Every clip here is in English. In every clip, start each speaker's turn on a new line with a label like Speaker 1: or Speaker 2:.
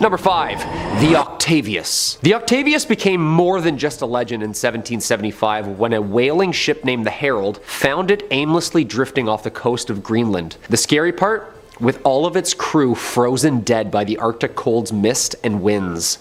Speaker 1: Number 5. The Octavius. The Octavius became more than just a legend in 1775 when a whaling ship named the Herald found it aimlessly drifting off the coast of Greenland. The scary part? With all of its crew frozen dead by the Arctic cold's mist and winds.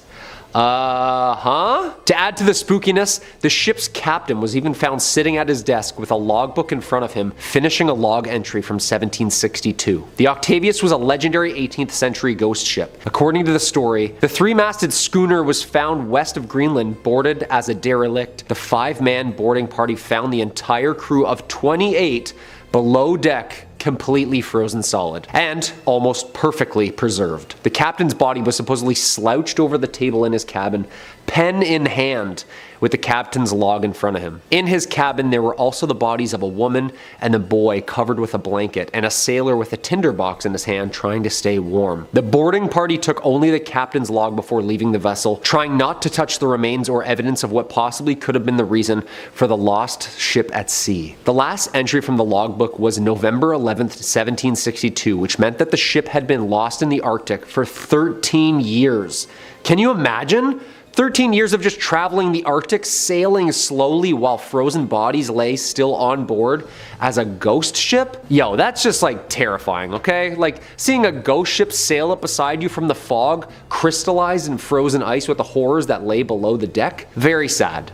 Speaker 1: To add to the spookiness, the ship's captain was even found sitting at his desk with a logbook in front of him, finishing a log entry from 1762. The Octavius was a legendary 18th century ghost ship. According to the story, the 3-masted schooner was found west of Greenland, boarded as a derelict. The 5-man boarding party found the entire crew of 28 below deck, completely frozen solid, and almost perfectly preserved. The captain's body was supposedly slouched over the table in his cabin, pen in hand, with the captain's log in front of him. In his cabin, there were also the bodies of a woman and a boy covered with a blanket, and a sailor with a tinderbox in his hand trying to stay warm. The boarding party took only the captain's log before leaving the vessel, trying not to touch the remains or evidence of what possibly could have been the reason for the lost ship at sea. The last entry from the logbook was November 11th, 1762, which meant that the ship had been lost in the Arctic for 13 years. Can you imagine? 13 years of just traveling the Arctic, sailing slowly while frozen bodies lay still on board as a ghost ship? Yo, that's just like terrifying, okay? Like seeing a ghost ship sail up beside you from the fog, crystallized in frozen ice with the horrors that lay below the deck. Very sad,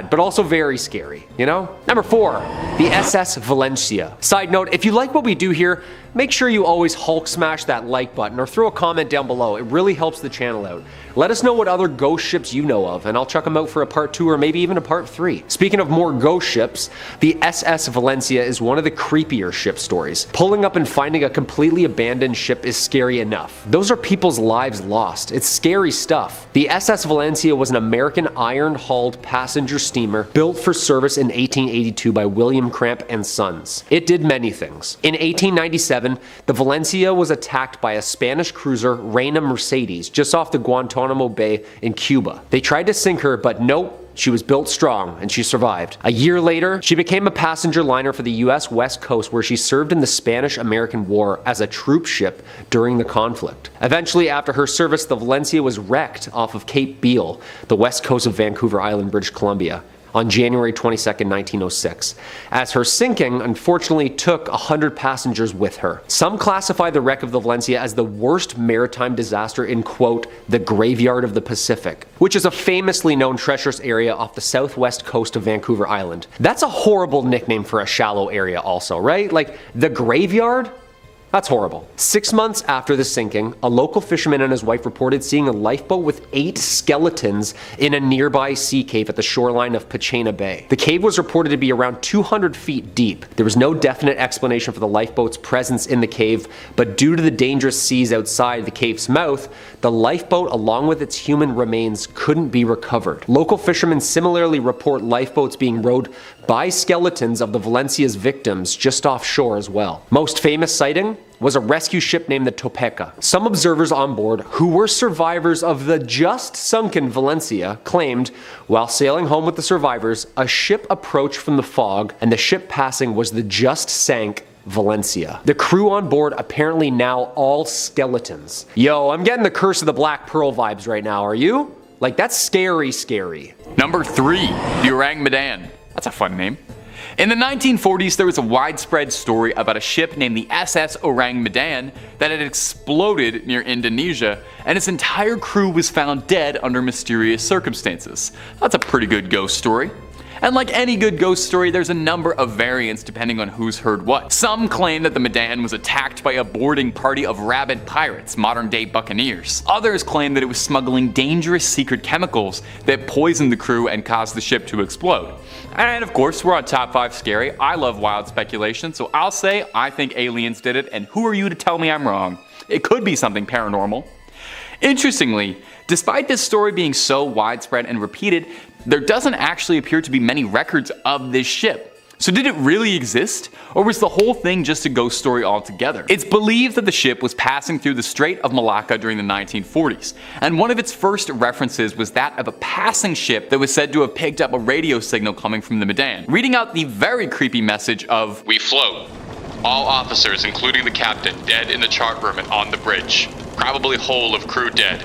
Speaker 1: but also very scary, you know? Number 4, the SS Valencia. Side note, if you like what we do here, make sure you always Hulk smash that like button or throw a comment down below. It really helps the channel out. Let us know what other ghost ships you know of, and I'll check them out for a part 2 or maybe even a part 3. Speaking of more ghost ships, the SS Valencia is one of the creepier ship stories. Pulling up and finding a completely abandoned ship is scary enough. Those are people's lives lost. It's scary stuff. The SS Valencia was an American iron-hulled passenger steamer built for service in 1882 by William Cramp and Sons. It did many things. In 1897, the Valencia was attacked by a Spanish cruiser, Reina Mercedes, just off the Guantanamo Bay in Cuba. They tried to sink her, but nope. She was built strong, and she survived. A year later, she became a passenger liner for the US West Coast, where she served in the Spanish-American War as a troop ship during the conflict. Eventually, after her service, the Valencia was wrecked off of Cape Beale, the west coast of Vancouver Island, British Columbia, on January 22, 1906, as her sinking unfortunately took 100 passengers with her. Some classify the wreck of the Valencia as the worst maritime disaster in, quote, the graveyard of the Pacific, which is a famously known treacherous area off the southwest coast of Vancouver Island. That's a horrible nickname for a shallow area also, right? Like, the graveyard? That's horrible. 6 months after the sinking, a local fisherman and his wife reported seeing a lifeboat with 8 skeletons in a nearby sea cave at the shoreline of Pachena Bay. The cave was reported to be around 200 feet deep. There was no definite explanation for the lifeboat's presence in the cave, but due to the dangerous seas outside the cave's mouth, the lifeboat along with its human remains couldn't be recovered. Local fishermen similarly report lifeboats being rowed by skeletons of the Valencia's victims just offshore as well. Most famous sighting was a rescue ship named the Topeka. Some observers on board, who were survivors of the just sunken Valencia, claimed, while sailing home with the survivors, a ship approached from the fog, and the ship passing was the just sank Valencia. The crew on board apparently now all skeletons. Yo, I'm getting the Curse of the Black Pearl vibes right now, are you? Like, that's scary, scary.
Speaker 2: Number 3, the Orang Medan. That's a fun name. In the 1940s, there was a widespread story about a ship named the SS Orang Medan that had exploded near Indonesia, and its entire crew was found dead under mysterious circumstances. That's a pretty good ghost story. And like any good ghost story, there's a number of variants depending on who's heard what. Some claim that the Medan was attacked by a boarding party of rabid pirates, modern-day buccaneers. Others claim that it was smuggling dangerous secret chemicals that poisoned the crew and caused the ship to explode. And of course, we're on Top 5 Scary. I love wild speculation, so I'll say I think aliens did it, and who are you to tell me I'm wrong? It could be something paranormal. Interestingly, despite this story being so widespread and repeated, there doesn't actually appear to be many records of this ship. So did it really exist? Or was the whole thing just a ghost story altogether? It's believed that the ship was passing through the Strait of Malacca during the 1940s, and one of its first references was that of a passing ship that was said to have picked up a radio signal coming from the Medan, reading out the very creepy message of, "We float. All officers, including the captain, dead in the chart room and on the bridge. Probably whole of crew dead.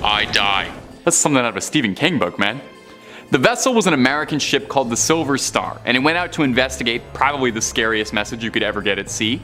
Speaker 2: I die. That's something out of a Stephen King book, man. The vessel was an American ship called the Silver Star, and it went out to investigate probably the scariest message you could ever get at sea.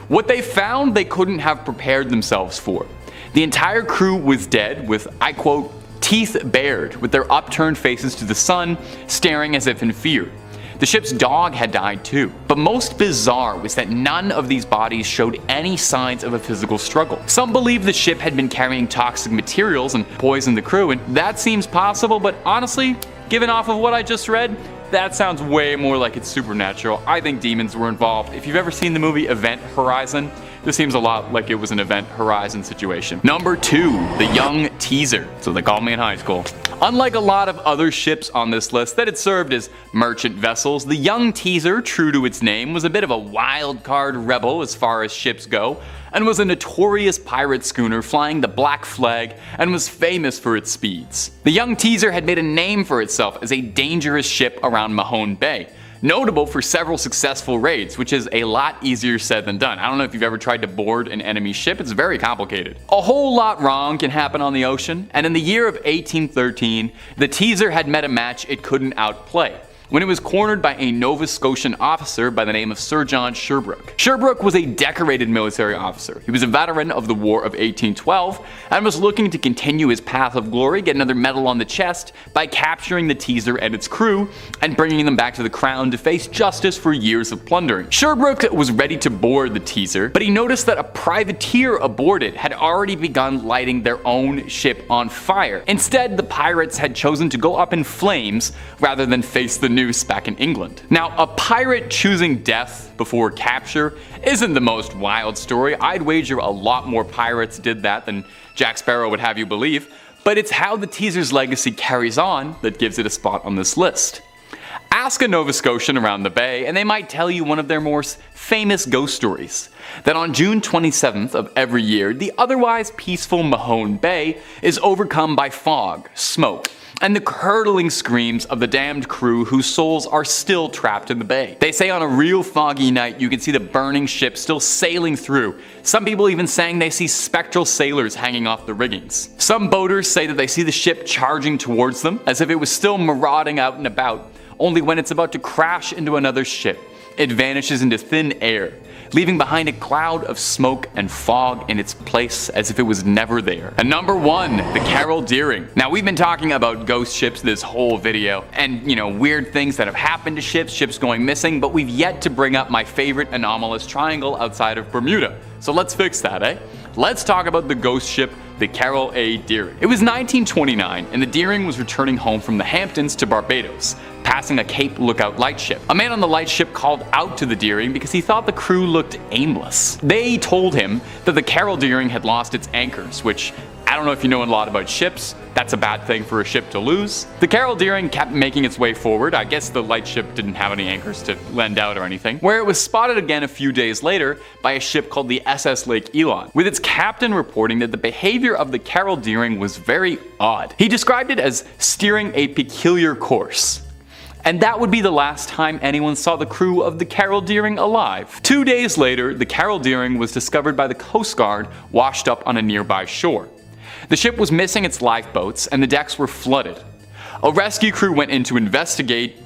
Speaker 2: What they found they couldn't have prepared themselves for. The entire crew was dead with, I quote, teeth bared, with their upturned faces to the sun, staring as if in fear. The ship's dog had died too. But most bizarre was that none of these bodies showed any signs of a physical struggle. Some believe the ship had been carrying toxic materials and poisoned the crew, and that seems possible, but honestly, given off of what I just read, that sounds way more like it's supernatural. I think demons were involved. If you've ever seen the movie Event Horizon, this seems a lot like it was an Event Horizon situation. Number 2, the Young Teaser. So they called me in high school. Unlike a lot of other ships on this list that had served as merchant vessels, the Young Teaser, true to its name, was a bit of a wild card rebel as far as ships go, and was a notorious pirate schooner flying the black flag and was famous for its speeds. The Young Teaser had made a name for itself as a dangerous ship around Mahone Bay, notable for several successful raids, which is a lot easier said than done. I don't know if you've ever tried to board an enemy ship, it's very complicated. A whole lot wrong can happen on the ocean, and in the year of 1813, the Teaser had met a match it couldn't outplay, when it was cornered by a Nova Scotian officer by the name of Sir John Sherbrooke. Sherbrooke was a decorated military officer. He was a veteran of the War of 1812 and was looking to continue his path of glory, get another medal on the chest, by capturing the Teaser and its crew and bringing them back to the crown to face justice for years of plundering. Sherbrooke was ready to board the Teaser, but he noticed that a privateer aboard it had already begun lighting their own ship on fire. Instead, the pirates had chosen to go up in flames rather than face the noose back in England. Now, a pirate choosing death before capture isn't the most wild story. I'd wager a lot more pirates did that than Jack Sparrow would have you believe, but it's how the Teaser's legacy carries on that gives it a spot on this list. Ask a Nova Scotian around the bay and they might tell you one of their more famous ghost stories, that on June 27th of every year, the otherwise peaceful Mahone Bay is overcome by fog, smoke, and the curdling screams of the damned crew whose souls are still trapped in the bay. They say on a real foggy night you can see the burning ship still sailing through. Some people even saying they see spectral sailors hanging off the riggings. Some boaters say that they see the ship charging towards them as if it was still marauding out and about, only when it's about to crash into another ship, it vanishes into thin air, leaving behind a cloud of smoke and fog in its place as if it was never there. And number 1, the Carol Deering. Now, we've been talking about ghost ships this whole video, and weird things that have happened to ships going missing, but we've yet to bring up my favorite anomalous triangle outside of Bermuda. So let's fix that, eh? Let's talk about the ghost ship, the Carol A. Deering. It was 1929, and the Deering was returning home from the Hamptons to Barbados, passing a Cape Lookout lightship. A man on the lightship called out to the Deering because he thought the crew looked aimless. They told him that the Carol Deering had lost its anchors, which, I don't know if you know a lot about ships, that's a bad thing for a ship to lose. The Carol Deering kept making its way forward. I guess the lightship didn't have any anchors to lend out or anything, where it was spotted again a few days later by a ship called the SS Lake Elon, with its captain reporting that the behavior of the Carol Deering was very odd. He described it as steering a peculiar course. And that would be the last time anyone saw the crew of the Carol Deering alive. 2 days later, the Carol Deering was discovered by the Coast Guard washed up on a nearby shore. The ship was missing its lifeboats and the decks were flooded. A rescue crew went in to investigate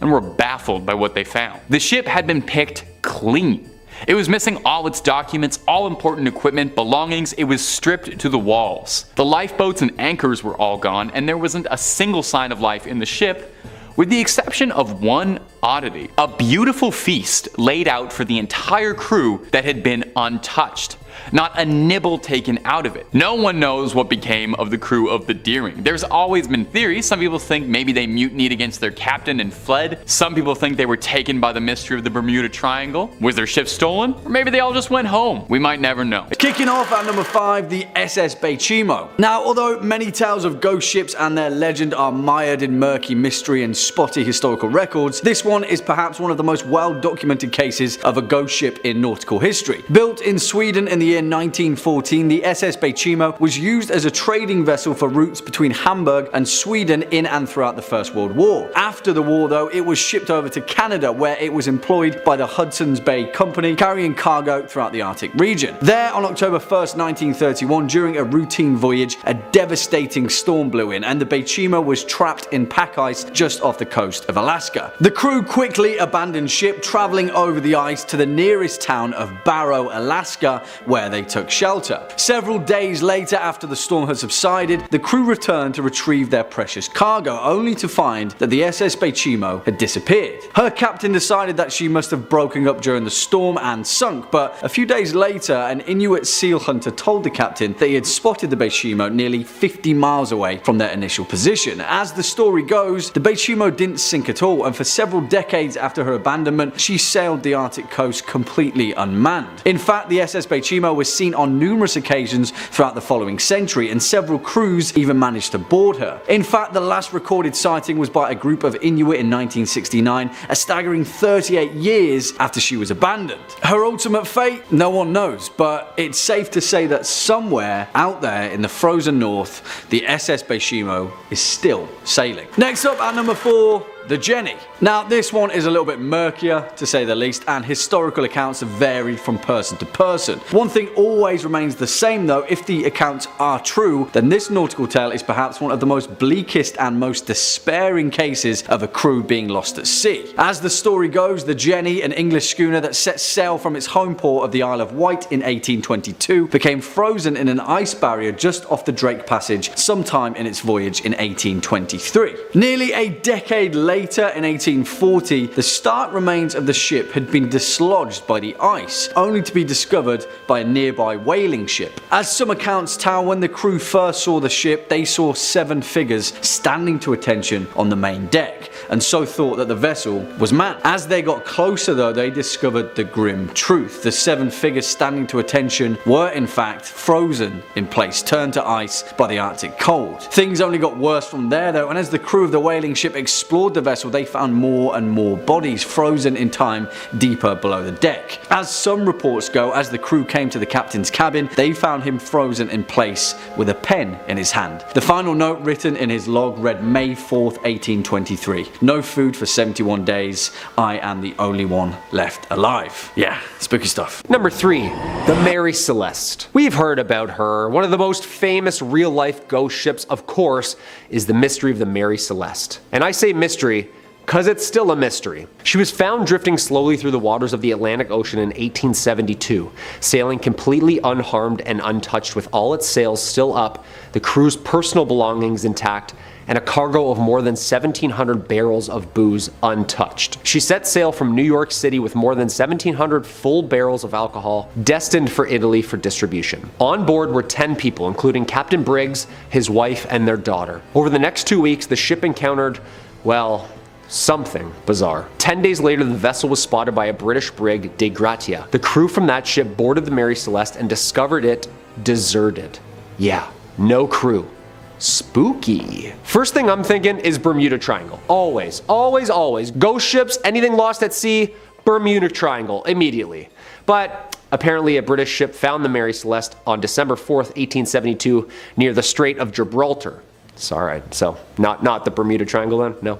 Speaker 2: and were baffled by what they found. The ship had been picked clean. It was missing all its documents, all important equipment, belongings. It was stripped to the walls. The lifeboats and anchors were all gone, and there wasn't a single sign of life in the ship, with the exception of one oddity: a beautiful feast laid out for the entire crew that had been untouched. Not a nibble taken out of it. No one knows what became of the crew of the Deering. There's always been theories. Some people think maybe they mutinied against their captain and fled. Some people think they were taken by the mystery of the Bermuda Triangle. Was their ship stolen? Or maybe they all just went home. We might never know.
Speaker 3: Kicking off at number 5, the SS Bechimo. Now, although many tales of ghost ships and their legend are mired in murky mystery and spotty historical records, this one is perhaps one of the most well documented cases of a ghost ship in nautical history. Built in Sweden in the year 1914, the SS Bechimo was used as a trading vessel for routes between Hamburg and Sweden in and throughout the First World War. After the war though, it was shipped over to Canada, where it was employed by the Hudson's Bay Company, carrying cargo throughout the Arctic region. There, on October 1st, 1931, during a routine voyage, a devastating storm blew in and the Bechimo was trapped in pack ice just off the coast of Alaska. The crew quickly abandoned ship, traveling over the ice to the nearest town of Barrow, Alaska, where they took shelter. Several days later, after the storm had subsided, the crew returned to retrieve their precious cargo, only to find that the SS Bechimo had disappeared. Her captain decided that she must have broken up during the storm and sunk, but a few days later, an Inuit seal hunter told the captain that he had spotted the Bechimo nearly 50 miles away from their initial position. As the story goes, the Bechimo didn't sink at all, and for several decades after her abandonment, she sailed the Arctic coast completely unmanned. In fact, the SS Bechimo was seen on numerous occasions throughout the following century, and several crews even managed to board her. In fact, the last recorded sighting was by a group of Inuit in 1969, a staggering 38 years after she was abandoned. Her ultimate fate? No one knows, but it's safe to say that somewhere out there in the frozen north, the SS Bechimo is still sailing. Next up at number 4, the Jenny. Now this one is a little bit murkier to say the least, and historical accounts have varied from person to person. One thing always remains the same though: if the accounts are true, then this nautical tale is perhaps one of the most bleakest and most despairing cases of a crew being lost at sea. As the story goes, the Jenny, an English schooner that set sail from its home port of the Isle of Wight in 1822, became frozen in an ice barrier just off the Drake Passage sometime in its voyage in 1823. Nearly a decade later, in 1840, the stark remains of the ship had been dislodged by the ice, only to be discovered by a nearby whaling ship. As some accounts tell, when the crew first saw the ship, they saw 7 figures standing to attention on the main deck, and so thought that the vessel was manned. As they got closer though, they discovered the grim truth. The 7 figures standing to attention were in fact frozen in place, turned to ice by the Arctic cold. Things only got worse from there though, and as the crew of the whaling ship explored the vessel, they found more and more bodies frozen in time deeper below the deck. As some reports go, as the crew came to the captain's cabin, they found him frozen in place with a pen in his hand. The final note written in his log read, May 4th, 1823. No food for 71 days. I am the only one left alive. Yeah, spooky stuff.
Speaker 1: Number 3, the Mary Celeste. We've heard about her. One of the most famous real-life ghost ships, of course, is the mystery of the Mary Celeste. And I say mystery because it's still a mystery. She was found drifting slowly through the waters of the Atlantic Ocean in 1872, sailing completely unharmed and untouched with all its sails still up, the crew's personal belongings intact, and a cargo of more than 1,700 barrels of booze untouched. She set sail from New York City with more than 1,700 full barrels of alcohol destined for Italy for distribution. On board were 10 people, including Captain Briggs, his wife, and their daughter. Over the next 2 weeks, the ship encountered, well, something bizarre. 10 days later, the vessel was spotted by a British brig, De Gratia. The crew from that ship boarded the Mary Celeste and discovered it deserted. Yeah, no crew. Spooky. First thing I'm thinking is Bermuda Triangle. Always, always, always. Ghost ships, anything lost at sea, Bermuda Triangle, immediately. But apparently a British ship found the Mary Celeste on December 4th, 1872, near the Strait of Gibraltar. So, alright, so not the Bermuda Triangle then? No?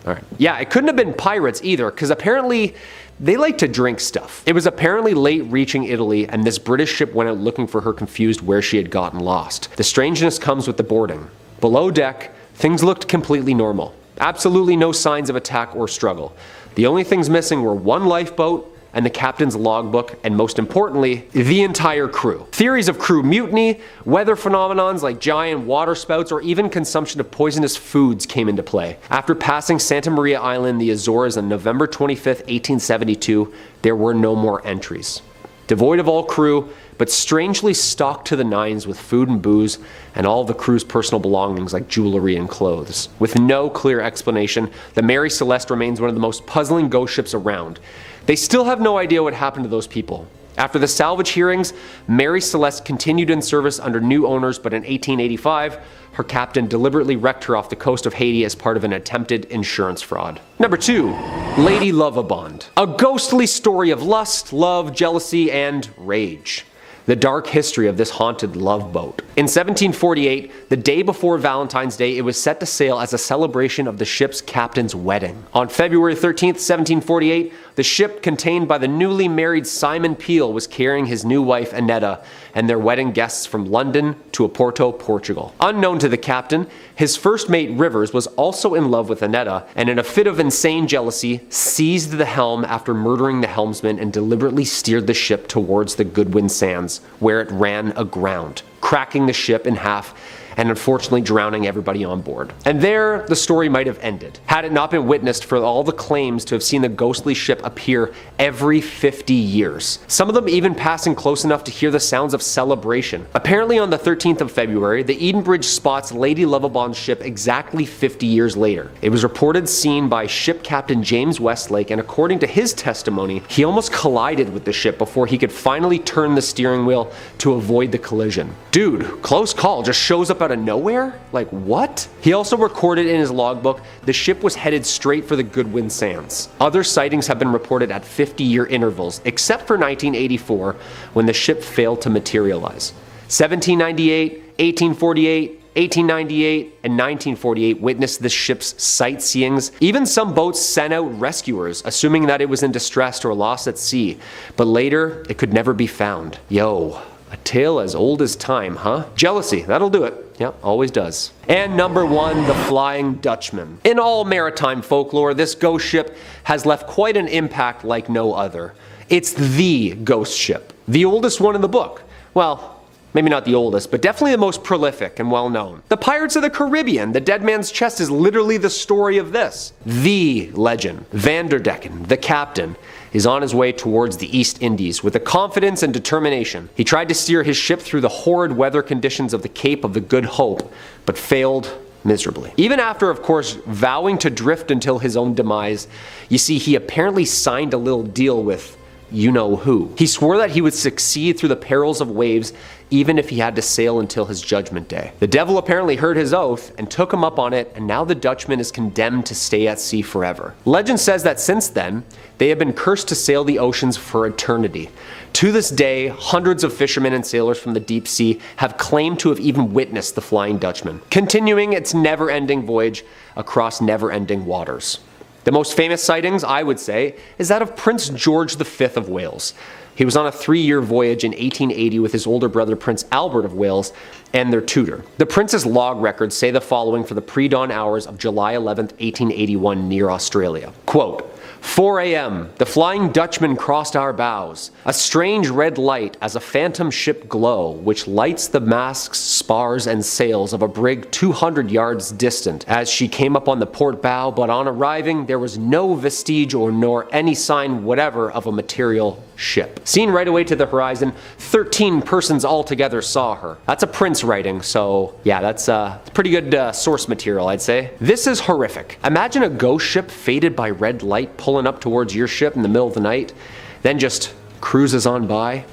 Speaker 1: Alright. Yeah, it couldn't have been pirates either, because apparently they like to drink stuff. It was apparently late reaching Italy, and this British ship went out looking for her, confused where she had gotten lost. The strangeness comes with the boarding. Below deck, things looked completely normal. Absolutely no signs of attack or struggle. The only things missing were one lifeboat and the captain's logbook, and most importantly, the entire crew. Theories of crew mutiny, weather phenomenons like giant water spouts, or even consumption of poisonous foods came into play. After passing Santa Maria Island, the Azores, on November 25th, 1872, there were no more entries. Devoid of all crew, but strangely stocked to the nines with food and booze, and all of the crew's personal belongings like jewelry and clothes. With no clear explanation, the Mary Celeste remains one of the most puzzling ghost ships around. They still have no idea what happened to those people. After the salvage hearings, Mary Celeste continued in service under new owners, but in 1885, her captain deliberately wrecked her off the coast of Haiti as part of an attempted insurance fraud. Number 2, Lady Lovabond. A ghostly story of lust, love, jealousy, and rage. the dark history of this haunted love boat. In 1748, the day before Valentine's Day, it was set to sail as a celebration of the ship's captain's wedding. On February 13th, 1748, the ship contained by the newly married Simon Peel was carrying his new wife Annetta and their wedding guests from London to Oporto, Portugal. Unknown to the captain, his first mate Rivers was also in love with Annetta, and in a fit of insane jealousy, seized the helm after murdering the helmsman and deliberately steered the ship towards the Goodwin Sands, where it ran aground, cracking the ship in half and unfortunately drowning everybody on board. And there, the story might have ended, had it not been witnessed for all the claims to have seen the ghostly ship appear every 50 years. Some of them even passing close enough to hear the sounds of celebration. Apparently on the 13th of February, the Edenbridge spots Lady Lovibond's ship exactly 50 years later. It was reported seen by ship captain James Westlake, and according to his testimony, he almost collided with the ship before he could finally turn the steering wheel to avoid the collision. Dude, close call, just shows up out of nowhere? Like, what? He also recorded in his logbook the ship was headed straight for the Goodwin Sands. Other sightings have been reported at 50-year intervals, except for 1984, when the ship failed to materialize. 1798, 1848, 1898, and 1948 witnessed the ship's sightseeings. Even some boats sent out rescuers, assuming that it was in distress or lost at sea, but later it could never be found. Yo. A tale as old as time, huh? Jealousy, that'll do it. Yeah, always does. And number 1, the Flying Dutchman. In all maritime folklore, this ghost ship has left quite an impact like no other. It's the ghost ship, the oldest one in the book. Well, maybe not the oldest, but definitely the most prolific and well known. The Pirates of the Caribbean, the Dead Man's Chest is literally the story of this. The legend, Vanderdecken, the captain, is on his way towards the East Indies with a confidence and determination. He tried to steer his ship through the horrid weather conditions of the Cape of the Good Hope, but failed miserably. Even after, of course, vowing to drift until his own demise, you see, he apparently signed a little deal with you-know-who. He swore that he would succeed through the perils of waves even if he had to sail until his judgment day. The devil apparently heard his oath and took him up on it, and now the Dutchman is condemned to stay at sea forever. Legend says that since then, they have been cursed to sail the oceans for eternity. To this day, hundreds of fishermen and sailors from the deep sea have claimed to have even witnessed the Flying Dutchman, continuing its never-ending voyage across never-ending waters. The most famous sightings, I would say, is that of Prince George V of Wales. He was on a 3-year voyage in 1880 with his older brother Prince Albert of Wales and their tutor. The prince's log records say the following for the pre-dawn hours of July 11, 1881 near Australia. Quote, 4 a.m. The Flying Dutchman crossed our bows. A strange red light as a phantom ship glow, which lights the masts, spars, and sails of a brig 200 yards distant as she came up on the port bow, but on arriving there was no vestige or nor any sign whatever of a material ship. Seen right away to the horizon, 13 persons altogether saw her. That's a prince writing, so yeah, that's pretty good source material, I'd say. This is horrific. Imagine a ghost ship faded by red light pulling up towards your ship in the middle of the night, then just cruises on by.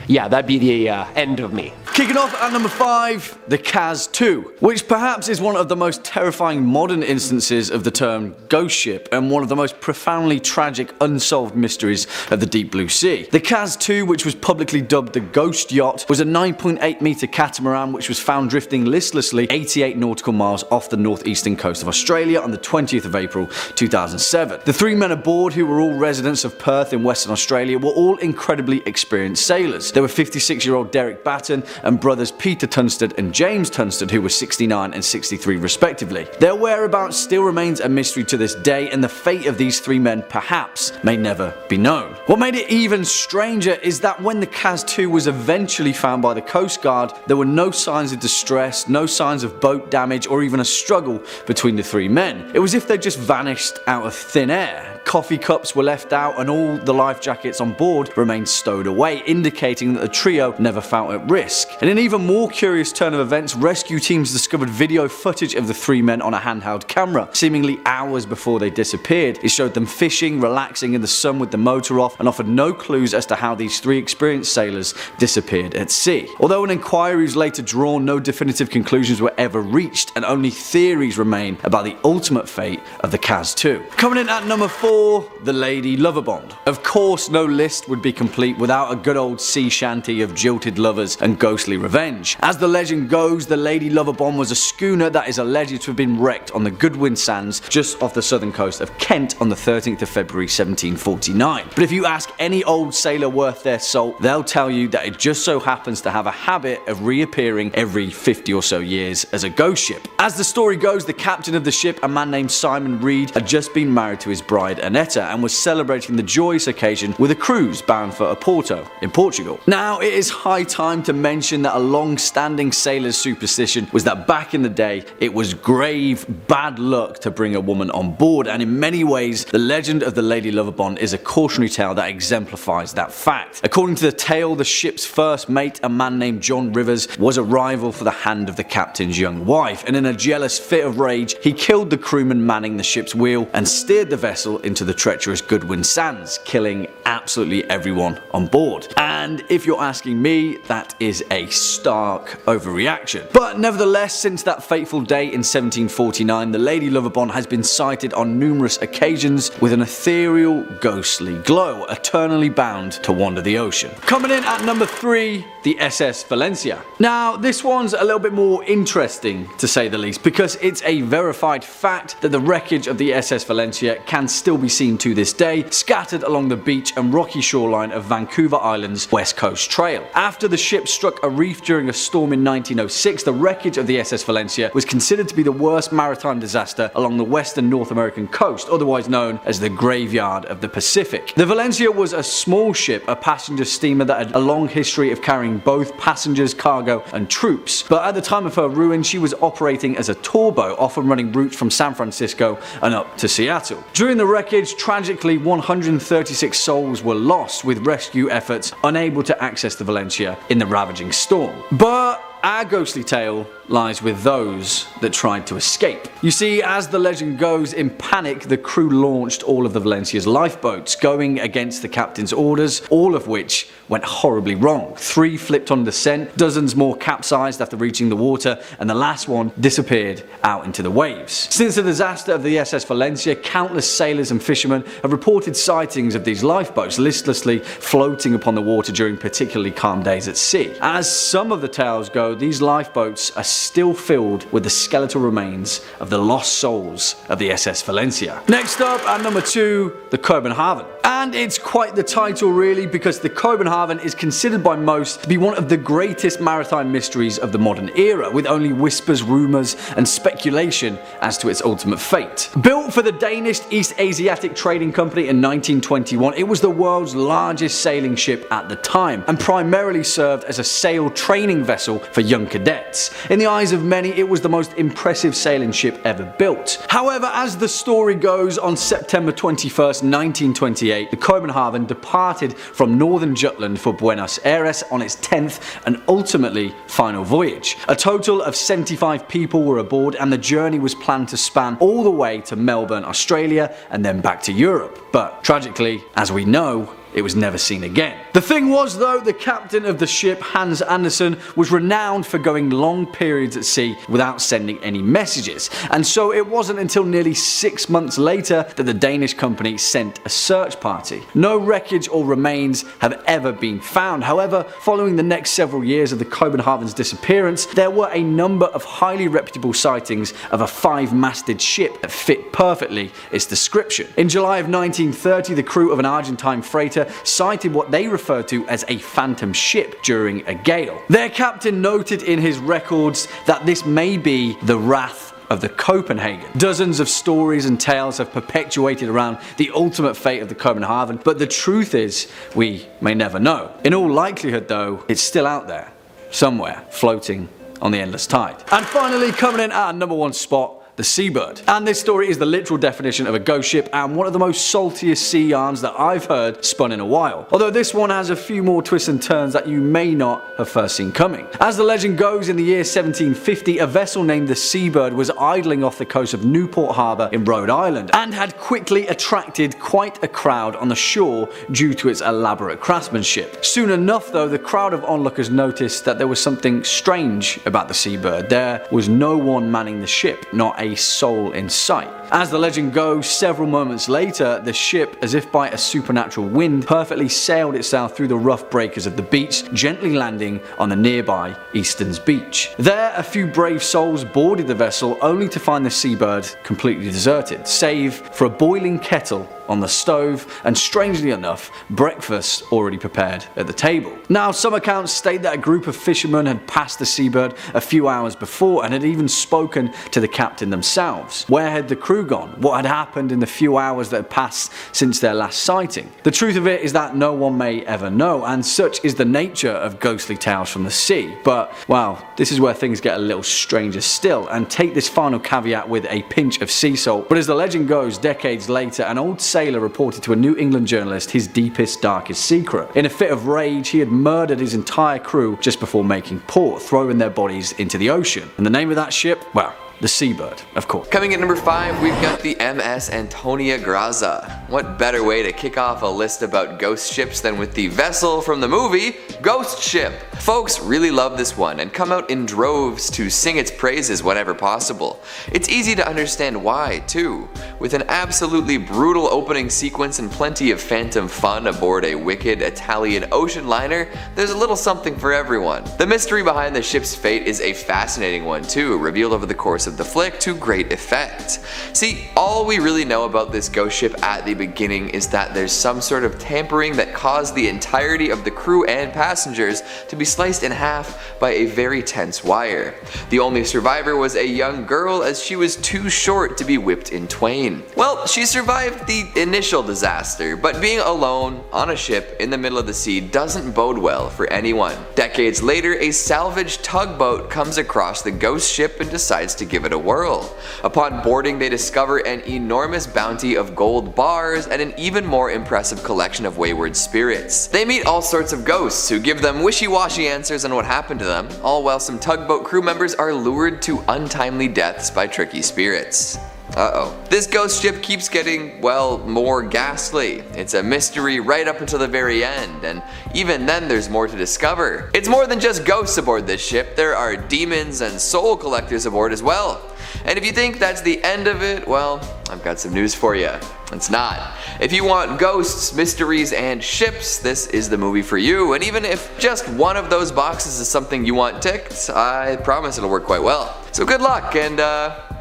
Speaker 1: Yeah, that'd be the end of me.
Speaker 3: Kicking off at number 5, the Kaz-2, which perhaps is one of the most terrifying modern instances of the term ghost ship and one of the most profoundly tragic unsolved mysteries of the deep blue sea. The Kaz-2, which was publicly dubbed the Ghost Yacht, was a 9.8 meter catamaran which was found drifting listlessly 88 nautical miles off the northeastern coast of Australia on the 20th of April 2007. The 3 men aboard, who were all residents of Perth in Western Australia, were all incredibly experienced sailors. There were 56-year-old Derek Batten and brothers Peter Tunstall and James Tunstall, who were 69 and 63 respectively. Their whereabouts still remains a mystery to this day, and the fate of these 3 men perhaps may never be known. What made it even stranger is that when the Kaz-2 was eventually found by the Coast Guard, there were no signs of distress, no signs of boat damage, or even a struggle between the 3 men. It was as if they just vanished out of thin air. Coffee cups were left out and all the life jackets on board remained stowed away, indicating that the trio never felt at risk. In an even more curious turn of events, rescue teams discovered video footage of the 3 men on a handheld camera, seemingly hours before they disappeared. It showed them fishing, relaxing in the sun with the motor off, and offered no clues as to how these 3 experienced sailors disappeared at sea. Although an inquiry was later drawn, no definitive conclusions were ever reached, and only theories remain about the ultimate fate of the Kaz-2. Coming in at number 4, 4. The Lady Loverbond. Of course, no list would be complete without a good old sea shanty of jilted lovers and ghostly revenge. As the legend goes, the Lady Loverbond was a schooner that is alleged to have been wrecked on the Goodwin Sands just off the southern coast of Kent on the 13th of February 1749. But if you ask any old sailor worth their salt, they'll tell you that it just so happens to have a habit of reappearing every 50 or so years as a ghost ship. As the story goes, the captain of the ship, a man named Simon Reed, had just been married to his bride Annetta and was celebrating the joyous occasion with a cruise bound for Oporto in Portugal. Now, it is high time to mention that a long-standing sailor's superstition was that back in the day, it was grave bad luck to bring a woman on board, and in many ways, the legend of the Lady Loverbond is a cautionary tale that exemplifies that fact. According to the tale, the ship's first mate, a man named John Rivers, was a rival for the hand of the captain's young wife, and in a jealous fit of rage, he killed the crewman manning the ship's wheel and steered the vessel into the treacherous Goodwin Sands, killing absolutely everyone on board. And if you're asking me, that is a stark overreaction. But nevertheless, since that fateful day in 1749, the Lady Loverbond has been sighted on numerous occasions with an ethereal, ghostly glow, eternally bound to wander the ocean. Coming in at number 3, the SS Valencia. Now, this one's a little bit more interesting, to say the least, because it's a verified fact that the wreckage of the SS Valencia can still be seen to this day, scattered along the beach and rocky shoreline of Vancouver Island's West Coast Trail. After the ship struck a reef during a storm in 1906, the wreckage of the SS Valencia was considered to be the worst maritime disaster along the western North American coast, otherwise known as the Graveyard of the Pacific. The Valencia was a small ship, a passenger steamer that had a long history of carrying both passengers, cargo, and troops. But at the time of her ruin, she was operating as a tour boat, often running routes from San Francisco and up to Seattle. During the wreckage, tragically, 136 souls were lost, with rescue efforts unable to access the Valencia in the ravaging storm. But our ghostly tale lies with those that tried to escape. You see, as the legend goes, in panic, the crew launched all of the Valencia's lifeboats, going against the captain's orders, all of which went horribly wrong. 3 flipped on descent, dozens more capsized after reaching the water, and the last one disappeared out into the waves. Since the disaster of the SS Valencia, countless sailors and fishermen have reported sightings of these lifeboats listlessly floating upon the water during particularly calm days at sea. As some of the tales go, these lifeboats are still filled with the skeletal remains of the lost souls of the SS Valencia. Next up, at number 2, the Copenhagen. And it's quite the title really, because the Copenhagen is considered by most to be one of the greatest maritime mysteries of the modern era, with only whispers, rumours and speculation as to its ultimate fate. Built for the Danish East Asiatic Trading Company in 1921, it was the world's largest sailing ship at the time, and primarily served as a sail training vessel for young cadets. In the eyes of many, it was the most impressive sailing ship ever built. However, as the story goes, on September 21st, 1928, the Copenhagen departed from northern Jutland for Buenos Aires on its 10th and ultimately final voyage. A total of 75 people were aboard, and the journey was planned to span all the way to Melbourne, Australia, and then back to Europe. But tragically, as we know, it was never seen again. The thing was though, the captain of the ship, Hans Andersen, was renowned for going long periods at sea without sending any messages, and so it wasn't until nearly 6 months later that the Danish company sent a search party. No wreckage or remains have ever been found. However, following the next several years of the Copenhagen's disappearance, there were a number of highly reputable sightings of a 5-masted ship that fit perfectly its description. In July of 1930, the crew of an Argentine freighter cited what they referred to as a phantom ship during a gale. Their captain noted in his records that this may be the wrath of the Copenhagen. Dozens of stories and tales have perpetuated around the ultimate fate of the Copenhagen, but the truth is, we may never know. In all likelihood though, it's still out there, somewhere, floating on the endless tide. And finally, coming in at our number 1 spot, the Seabird. And this story is the literal definition of a ghost ship, and one of the most saltiest sea yarns that I've heard spun in a while. Although this one has a few more twists and turns that you may not have first seen coming. As the legend goes, in the year 1750, a vessel named the Seabird was idling off the coast of Newport Harbour in Rhode Island, and had quickly attracted quite a crowd on the shore due to its elaborate craftsmanship. Soon enough though, the crowd of onlookers noticed that there was something strange about the Seabird. There was no one manning the ship, not a a soul in sight. As the legend goes, several moments later, the ship, as if by a supernatural wind, perfectly sailed itself through the rough breakers of the beach, gently landing on the nearby Easton's beach. There, a few brave souls boarded the vessel, only to find the seabird completely deserted, save for a boiling kettle on the stove, and strangely enough, breakfast already prepared at the table. Now, some accounts state that a group of fishermen had passed the seabird a few hours before and had even spoken to the captain themselves. Where had the crew gone? What had happened in the few hours that had passed since their last sighting? The truth of it is that no one may ever know, and such is the nature of ghostly tales from the sea. But, well, this is where things get a little stranger still, and take this final caveat with a pinch of sea salt. But as the legend goes, decades later, an old sailor reported to a New England journalist his deepest, darkest secret. In a fit of rage, he had murdered his entire crew just before making port, throwing their bodies into the ocean. And the name of that ship? Well, the Seabird, of course.
Speaker 4: Coming at number 5, we've got the MS Antonia Graza. What better way to kick off a list about ghost ships than with the vessel from the movie Ghost Ship? Folks really love this one and come out in droves to sing its praises whenever possible. It's easy to understand why, too. With an absolutely brutal opening sequence and plenty of phantom fun aboard a wicked Italian ocean liner, there's a little something for everyone. The mystery behind the ship's fate is a fascinating one too, revealed over the course of the flick to great effect. See, all we really know about this ghost ship at the beginning is that there's some sort of tampering that caused the entirety of the crew and passengers to be sliced in half by a very tense wire. The only survivor was a young girl, as she was too short to be whipped in twain. Well, she survived the initial disaster, but being alone on a ship in the middle of the sea doesn't bode well for anyone. Decades later, a salvaged tugboat comes across the ghost ship and decides to give it a whirl. Upon boarding, they discover an enormous bounty of gold bars and an even more impressive collection of wayward spirits. They meet all sorts of ghosts who give them wishy-washy answers on what happened to them, all while some tugboat crew members are lured to untimely deaths by tricky spirits. Uh-oh. This ghost ship keeps getting, well, more ghastly. It's a mystery right up until the very end, and even then there's more to discover. It's more than just ghosts aboard this ship, there are demons and soul collectors aboard as well. And if you think that's the end of it, well, I've got some news for you. It's not. If you want ghosts, mysteries, and ships, this is the movie for you. And even if just one of those boxes is something you want ticked, I promise it'll work quite well. So good luck, and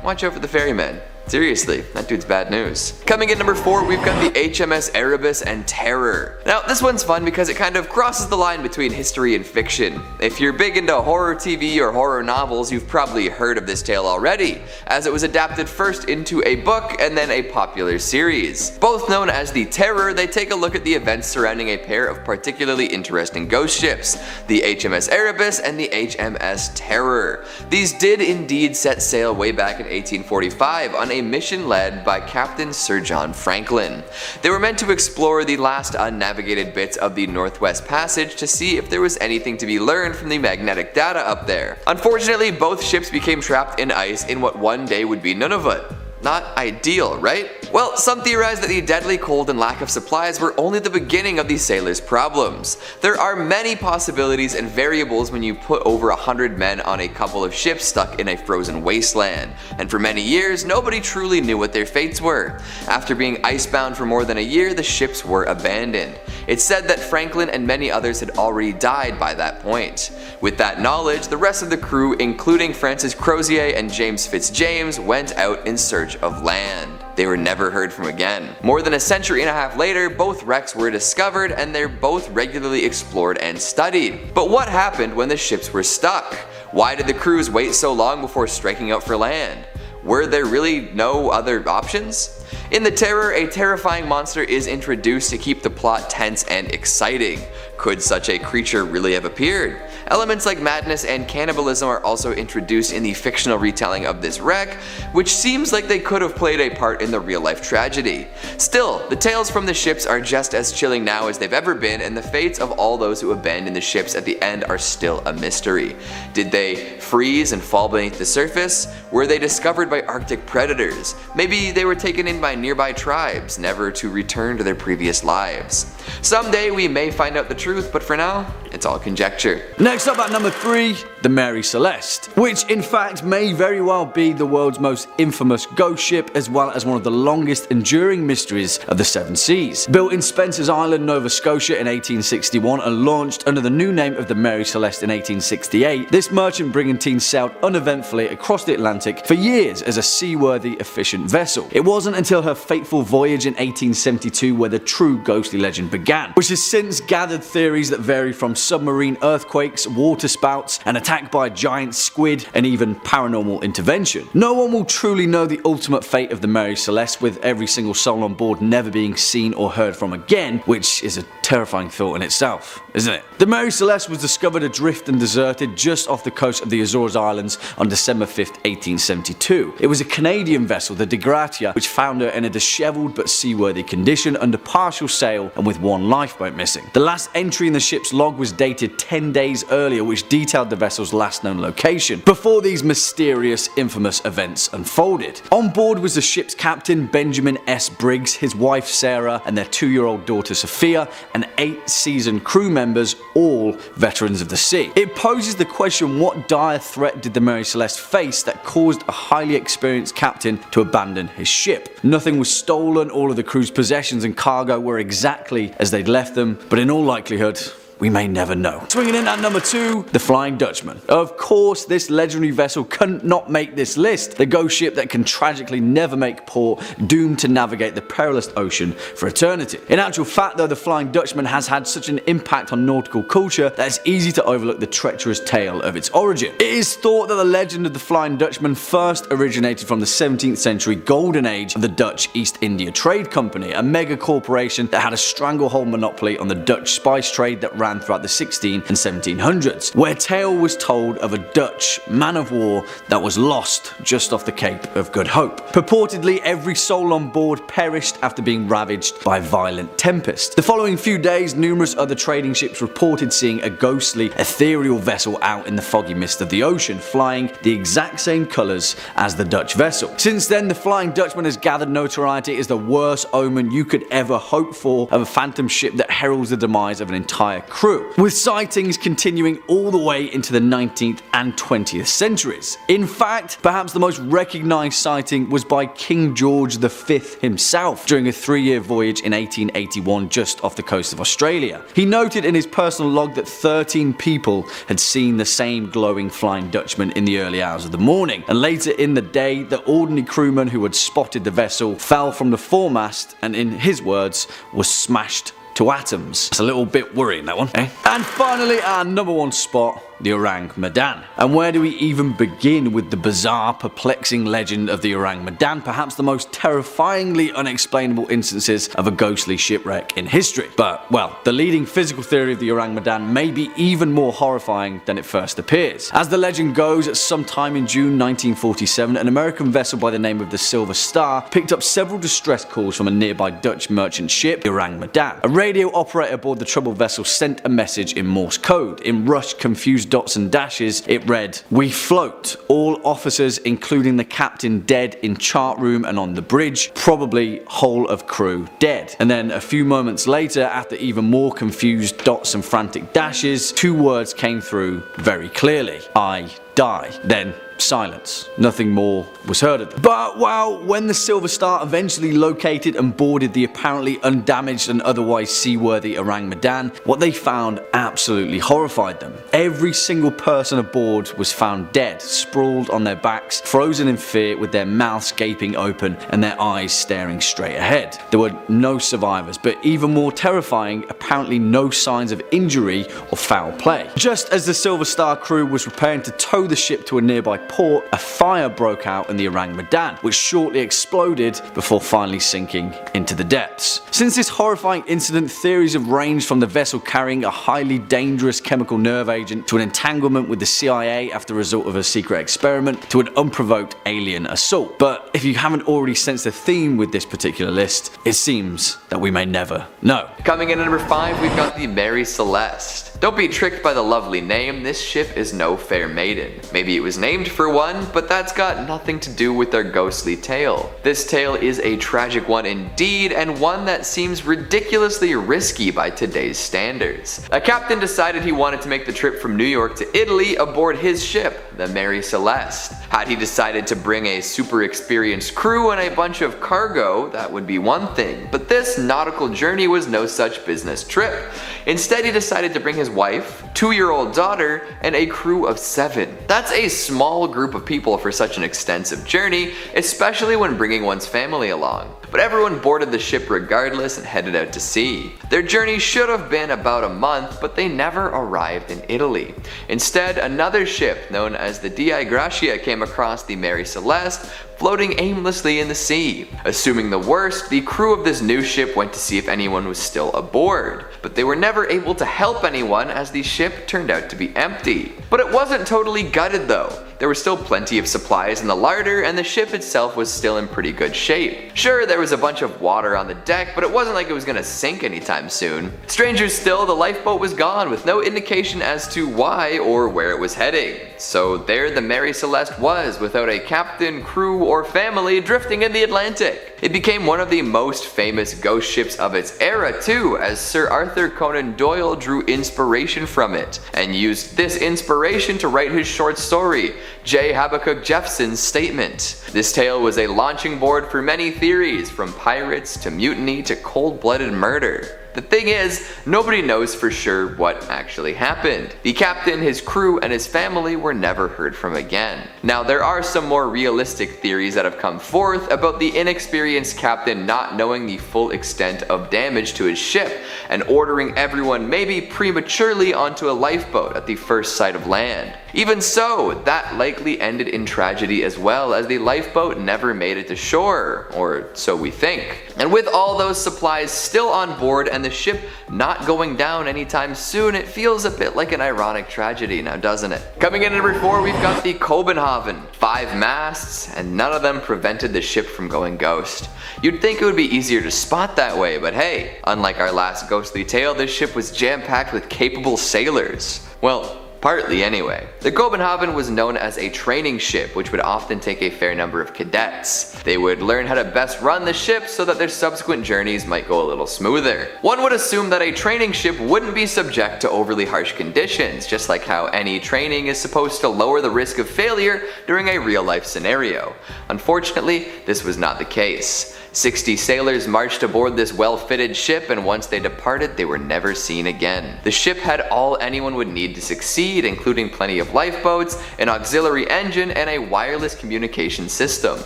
Speaker 4: watch out for the ferryman. Seriously, that dude's bad news. Coming in number 4, we've got the HMS Erebus and Terror. Now, this one's fun because it kind of crosses the line between history and fiction. If you're big into horror TV or horror novels, you've probably heard of this tale already, as it was adapted first into a book and then a popular series. Both known as the Terror, they take a look at the events surrounding a pair of particularly interesting ghost ships, the HMS Erebus and the HMS Terror. These did indeed set sail way back in 1845 on a mission led by Captain Sir John Franklin. They were meant to explore the last unnavigated bits of the Northwest Passage to see if there was anything to be learned from the magnetic data up there. Unfortunately, both ships became trapped in ice in what one day would be Nunavut. Not ideal, right? Well, some theorize that the deadly cold and lack of supplies were only the beginning of these sailors' problems. There are many possibilities and variables when you put over 100 men on a couple of ships stuck in a frozen wasteland, and for many years, nobody truly knew what their fates were. After being icebound for more than a year, the ships were abandoned. It's said that Franklin and many others had already died by that point. With that knowledge, the rest of the crew, including Francis Crozier and James Fitzjames, went out in search of land. They were never heard from again. More than a century and a half later, both wrecks were discovered and they're both regularly explored and studied. But what happened when the ships were stuck? Why did the crews wait so long before striking out for land? Were there really no other options? In The Terror, a terrifying monster is introduced to keep the plot tense and exciting. Could such a creature really have appeared? Elements like madness and cannibalism are also introduced in the fictional retelling of this wreck, which seems like they could have played a part in the real-life tragedy. Still, the tales from the ships are just as chilling now as they've ever been, and the fates of all those who abandoned the ships at the end are still a mystery. Did they freeze and fall beneath the surface? Were they discovered by Arctic predators? Maybe they were taken in by nearby tribes, never to return to their previous lives. Someday we may find out the truth, but for now, it's all conjecture.
Speaker 3: Next Next up at number 3, the Mary Celeste, which in fact may very well be the world's most infamous ghost ship, as well as one of the longest enduring mysteries of the seven seas. Built in Spencer's Island, Nova Scotia in 1861 and launched under the new name of the Mary Celeste in 1868, this merchant brigantine sailed uneventfully across the Atlantic for years as a seaworthy, efficient vessel. It wasn't until her fateful voyage in 1872 where the true ghostly legend began, which has since gathered theories that vary from submarine earthquakes, water spouts, an attack by a giant squid, and even paranormal intervention. No one will truly know the ultimate fate of the Mary Celeste, with every single soul on board never being seen or heard from again, which is a terrifying thought in itself, isn't it? The Mary Celeste was discovered adrift and deserted just off the coast of the Azores Islands on December 5th, 1872. It was a Canadian vessel, the De Gratia, which found her in a disheveled but seaworthy condition under partial sail and with one lifeboat missing. The last entry in the ship's log was dated 10 days earlier, which detailed the vessel's last known location, before these mysterious, infamous events unfolded. On board was the ship's captain, Benjamin S. Briggs, his wife Sarah, and their 2-year-old daughter Sophia, and 8 seasoned crew members, all veterans of the sea. It poses the question, what dire threat did the Mary Celeste face that caused a highly experienced captain to abandon his ship? Nothing was stolen, all of the crew's possessions and cargo were exactly as they'd left them, but in all likelihood, we may never know. Swinging in at number 2, the Flying Dutchman. Of course, this legendary vessel couldn't not make this list. The ghost ship that can tragically never make port, doomed to navigate the perilous ocean for eternity. In actual fact though, the Flying Dutchman has had such an impact on nautical culture that it's easy to overlook the treacherous tale of its origin. It is thought that the legend of the Flying Dutchman first originated from the 17th century golden age of the Dutch East India Trade Company, a mega corporation that had a stranglehold monopoly on the Dutch spice trade that ran throughout the 16 and 1700s, where tale was told of a Dutch man of war that was lost just off the Cape of Good Hope. Purportedly, every soul on board perished after being ravaged by a violent tempest. The following few days, numerous other trading ships reported seeing a ghostly, ethereal vessel out in the foggy mist of the ocean, flying the exact same colours as the Dutch vessel. Since then, the Flying Dutchman has gathered notoriety as the worst omen you could ever hope for of a phantom ship that heralds the demise of an entire crew, with sightings continuing all the way into the 19th and 20th centuries. In fact, perhaps the most recognised sighting was by King George V himself during a 3-year voyage in 1881 just off the coast of Australia. He noted in his personal log that 13 people had seen the same glowing Flying Dutchman in the early hours of the morning, and later in the day, the ordinary crewman who had spotted the vessel fell from the foremast and, in his words, was smashed to atoms. It's a little bit worrying, that one, eh? And finally, our number 1 spot, the Orang Medan. And where do we even begin with the bizarre, perplexing legend of the Orang Medan, perhaps the most terrifyingly unexplainable instances of a ghostly shipwreck in history? But, well, the leading physical theory of the Orang Medan may be even more horrifying than it first appears. As the legend goes, at some time in June 1947, an American vessel by the name of the Silver Star picked up several distress calls from a nearby Dutch merchant ship, the Orang Medan. A radio operator aboard the troubled vessel sent a message in Morse code. In rushed, confused dots and dashes, it read, "We float. All officers, including the captain, dead in chart room and on the bridge. Probably whole of crew dead." And then a few moments later, after even more confused dots and frantic dashes, 2 words came through very clearly. "I die." Then silence. Nothing more was heard of them. But well, when the Silver Star eventually located and boarded the apparently undamaged and otherwise seaworthy Orang Medan, what they found absolutely horrified them. Every single person aboard was found dead, sprawled on their backs, frozen in fear, with their mouths gaping open and their eyes staring straight ahead. There were no survivors, but even more terrifying, apparently no signs of injury or foul play. Just as the Silver Star crew was preparing to tow the ship to a nearby port, a fire broke out in the Orang Medan, which shortly exploded before finally sinking into the depths. Since this horrifying incident, theories have ranged from the vessel carrying a highly dangerous chemical nerve agent to an entanglement with the CIA after the result of a secret experiment to an unprovoked alien assault. But if you haven't already sensed a theme with this particular list, it seems that we may never know.
Speaker 4: Coming in at number 5, we've got the Mary Celeste. Don't be tricked by the lovely name, this ship is no fair maiden. Maybe it was named for one, but that's got nothing to do with their ghostly tale. This tale is a tragic one indeed, and one that seems ridiculously risky by today's standards. A captain decided he wanted to make the trip from New York to Italy aboard his ship, the Mary Celeste. Had he decided to bring a super experienced crew and a bunch of cargo, that would be one thing, but this nautical journey was no such business trip. Instead, he decided to bring his wife, 2-year-old daughter, and a crew of 7. That's a small group of people for such an extensive journey, especially when bringing one's family along. But everyone boarded the ship regardless and headed out to sea. Their journey should have been about a month, but they never arrived in Italy. Instead, another ship known as the Di Gracia came across the Mary Celeste, floating aimlessly in the sea. Assuming the worst, the crew of this new ship went to see if anyone was still aboard. But they were never able to help anyone as the ship turned out to be empty. But it wasn't totally gutted though. There were still plenty of supplies in the larder, and the ship itself was still in pretty good shape. Sure, there was a bunch of water on the deck, but it wasn't like it was gonna sink anytime soon. Stranger still, the lifeboat was gone with no indication as to why or where it was heading. So there the Mary Celeste was, without a captain, crew, or family, drifting in the Atlantic. It became one of the most famous ghost ships of its era too, as Sir Arthur Conan Doyle drew inspiration from it, and used this inspiration to write his short story, J. Habakkuk Jeffson's Statement. This tale was a launching board for many theories, from pirates to mutiny to cold-blooded murder. The thing is, nobody knows for sure what actually happened. The captain, his crew, and his family were never heard from again. Now, there are some more realistic theories that have come forth about the inexperienced captain not knowing the full extent of damage to his ship and ordering everyone maybe prematurely onto a lifeboat at the first sight of land. Even so, that likely ended in tragedy as well, as the lifeboat never made it to shore, or so we think. And with all those supplies still on board and the ship not going down anytime soon, it feels a bit like an ironic tragedy now, doesn't it? Coming in at number 4, we've got the Copenhagen. 5 masts, and none of them prevented the ship from going ghost. You'd think it would be easier to spot that way, but hey, unlike our last ghostly tale, this ship was jam-packed with capable sailors. Well, partly anyway. The Copenhagen was known as a training ship, which would often take a fair number of cadets. They would learn how to best run the ship so that their subsequent journeys might go a little smoother. One would assume that a training ship wouldn't be subject to overly harsh conditions, just like how any training is supposed to lower the risk of failure during a real-life scenario. Unfortunately, this was not the case. 60 sailors marched aboard this well-fitted ship, and once they departed, they were never seen again. The ship had all anyone would need to succeed, including plenty of lifeboats, an auxiliary engine, and a wireless communication system.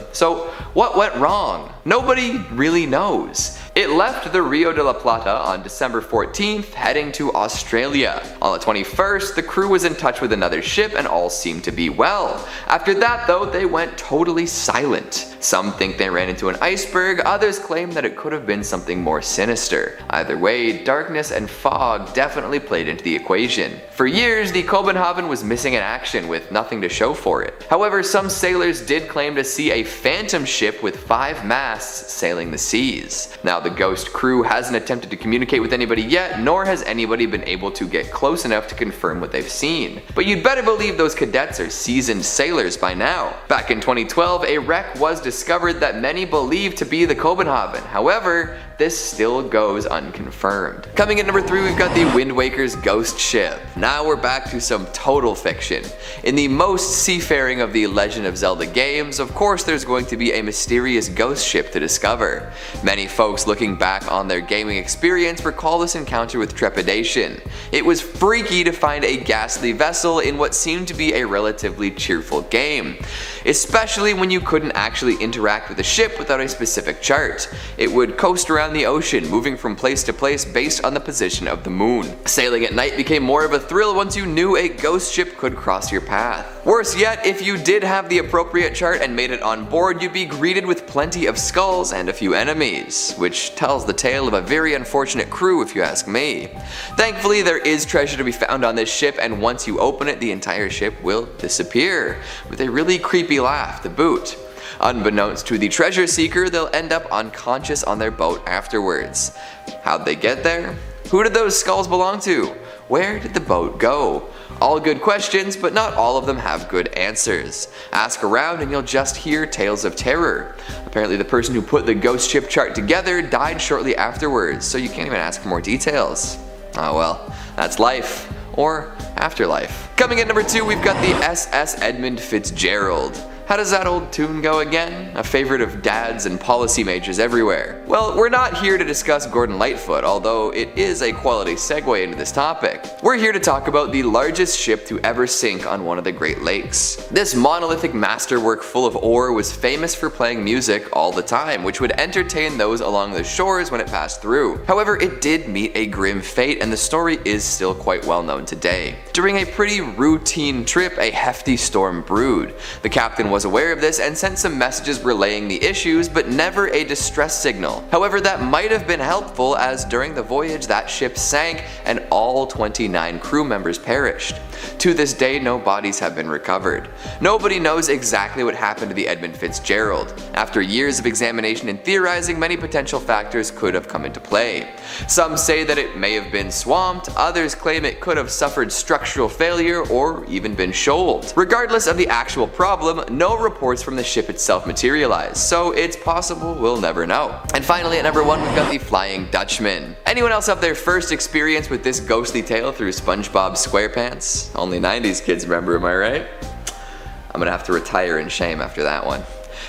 Speaker 4: So, what went wrong? Nobody really knows. It left the Rio de la Plata on December 14th, heading to Australia. On the 21st, the crew was in touch with another ship and all seemed to be well. After that though, they went totally silent. Some think they ran into an iceberg, others claim that it could have been something more sinister. Either way, darkness and fog definitely played into the equation. For years, the Copenhagen was missing in action with nothing to show for it. However, some sailors did claim to see a phantom ship with 5 masts sailing the seas. Now, the ghost crew hasn't attempted to communicate with anybody yet, nor has anybody been able to get close enough to confirm what they've seen. But you'd better believe those cadets are seasoned sailors by now. Back in 2012, a wreck was discovered that many believe to be the Copenhagen. However, this still goes unconfirmed. Coming in number 3, we've got the Wind Waker's ghost ship. Now we're back to some total fiction. In the most seafaring of the Legend of Zelda games, of course there's going to be a mysterious ghost ship to discover. Many folks looking back on their gaming experience recall this encounter with trepidation. It was freaky to find a ghastly vessel in what seemed to be a relatively cheerful game, especially when you couldn't actually interact with the ship without a specific chart. It would coast around the ocean, moving from place to place based on the position of the moon. Sailing at night became more of a thrill once you knew a ghost ship could cross your path. Worse yet, if you did have the appropriate chart and made it on board, you'd be greeted with plenty of skulls and a few enemies, which tells the tale of a very unfortunate crew if you ask me. Thankfully, there is treasure to be found on this ship, and once you open it, the entire ship will disappear, with a really creepy laugh to boot. Unbeknownst to the treasure seeker, they'll end up unconscious on their boat afterwards. How'd they get there? Who did those skulls belong to? Where did the boat go? All good questions, but not all of them have good answers. Ask around and you'll just hear tales of terror. Apparently the person who put the ghost ship chart together died shortly afterwards, so you can't even ask for more details. Oh well, that's life. Or afterlife. Coming in number 2, we've got the SS Edmund Fitzgerald. How does that old tune go again? A favorite of dads and policy majors everywhere. Well, we're not here to discuss Gordon Lightfoot, although it is a quality segue into this topic. We're here to talk about the largest ship to ever sink on one of the Great Lakes. This monolithic masterwork full of ore was famous for playing music all the time, which would entertain those along the shores when it passed through. However, it did meet a grim fate, and the story is still quite well known today. During a pretty routine trip, a hefty storm brewed. The captain was aware of this and sent some messages relaying the issues, but never a distress signal. However, that might have been helpful, as during the voyage that ship sank and all 29 crew members perished. To this day, no bodies have been recovered. Nobody knows exactly what happened to the Edmund Fitzgerald. After years of examination and theorizing, many potential factors could have come into play. Some say that it may have been swamped, others claim it could have suffered structural failure or even been shoaled. Regardless of the actual problem, no reports from the ship itself materialized, so it's possible we'll never know. And finally, at number 1, we've got the Flying Dutchman. Anyone else have their first experience with this ghostly tale through SpongeBob SquarePants? Only 90s kids remember, am I right? I'm gonna have to retire in shame after that one.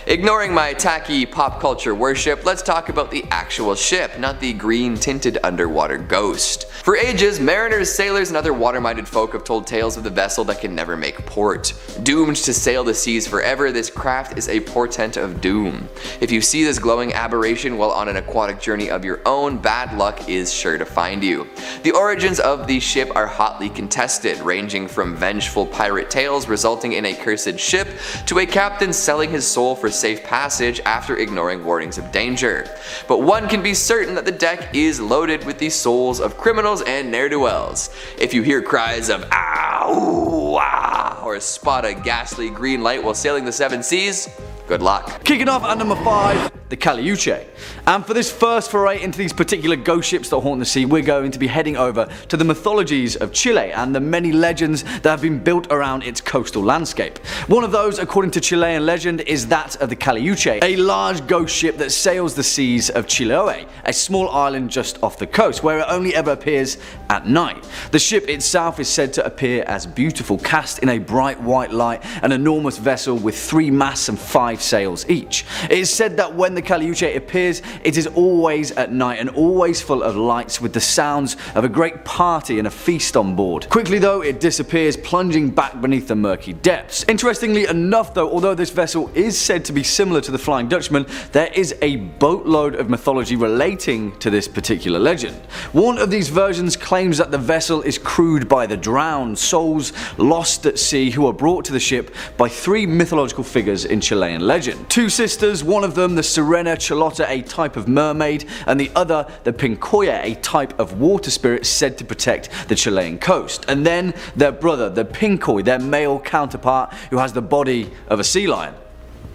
Speaker 4: Ignoring my tacky pop culture worship, let's talk about the actual ship, not the green tinted underwater ghost. For ages, mariners, sailors, and other water-minded folk have told tales of the vessel that can never make port. Doomed to sail the seas forever, this craft is a portent of doom. If you see this glowing aberration while on an aquatic journey of your own, bad luck is sure to find you. The origins of the ship are hotly contested, ranging from vengeful pirate tales resulting in a cursed ship, to a captain selling his soul for safe passage after ignoring warnings of danger. But one can be certain that the deck is loaded with the souls of criminals and ne'er-do-wells. If you hear cries of "ah, ooh, ah," or spot a ghastly green light while sailing the 7 seas, good luck.
Speaker 3: Kicking off at number 5, the Caliuche. And for this first foray into these particular ghost ships that haunt the sea, we're going to be heading over to the mythologies of Chile and the many legends that have been built around its coastal landscape. One of those, according to Chilean legend, is that of the Caliuche, a large ghost ship that sails the seas of Chiloé, a small island just off the coast, where it only ever appears at night. The ship itself is said to appear as beautiful, cast in a bright white light, an enormous vessel with 3 masts and 5 sails each. It is said that when the Caliuche appears, it is always at night and always full of lights, with the sounds of a great party and a feast on board. Quickly though, it disappears, plunging back beneath the murky depths. Interestingly enough though, although this vessel is said to be similar to the Flying Dutchman, there is a boatload of mythology relating to this particular legend. One of these versions claims that the vessel is crewed by the drowned, souls lost at sea, who are brought to the ship by 3 mythological figures in Chilean legend. 2 sisters, one of them the Sirena Charlotta, a type of mermaid, and the other the Pincoya, a type of water spirit said to protect the Chilean coast. And then their brother, the Pincoy, their male counterpart, who has the body of a sea lion.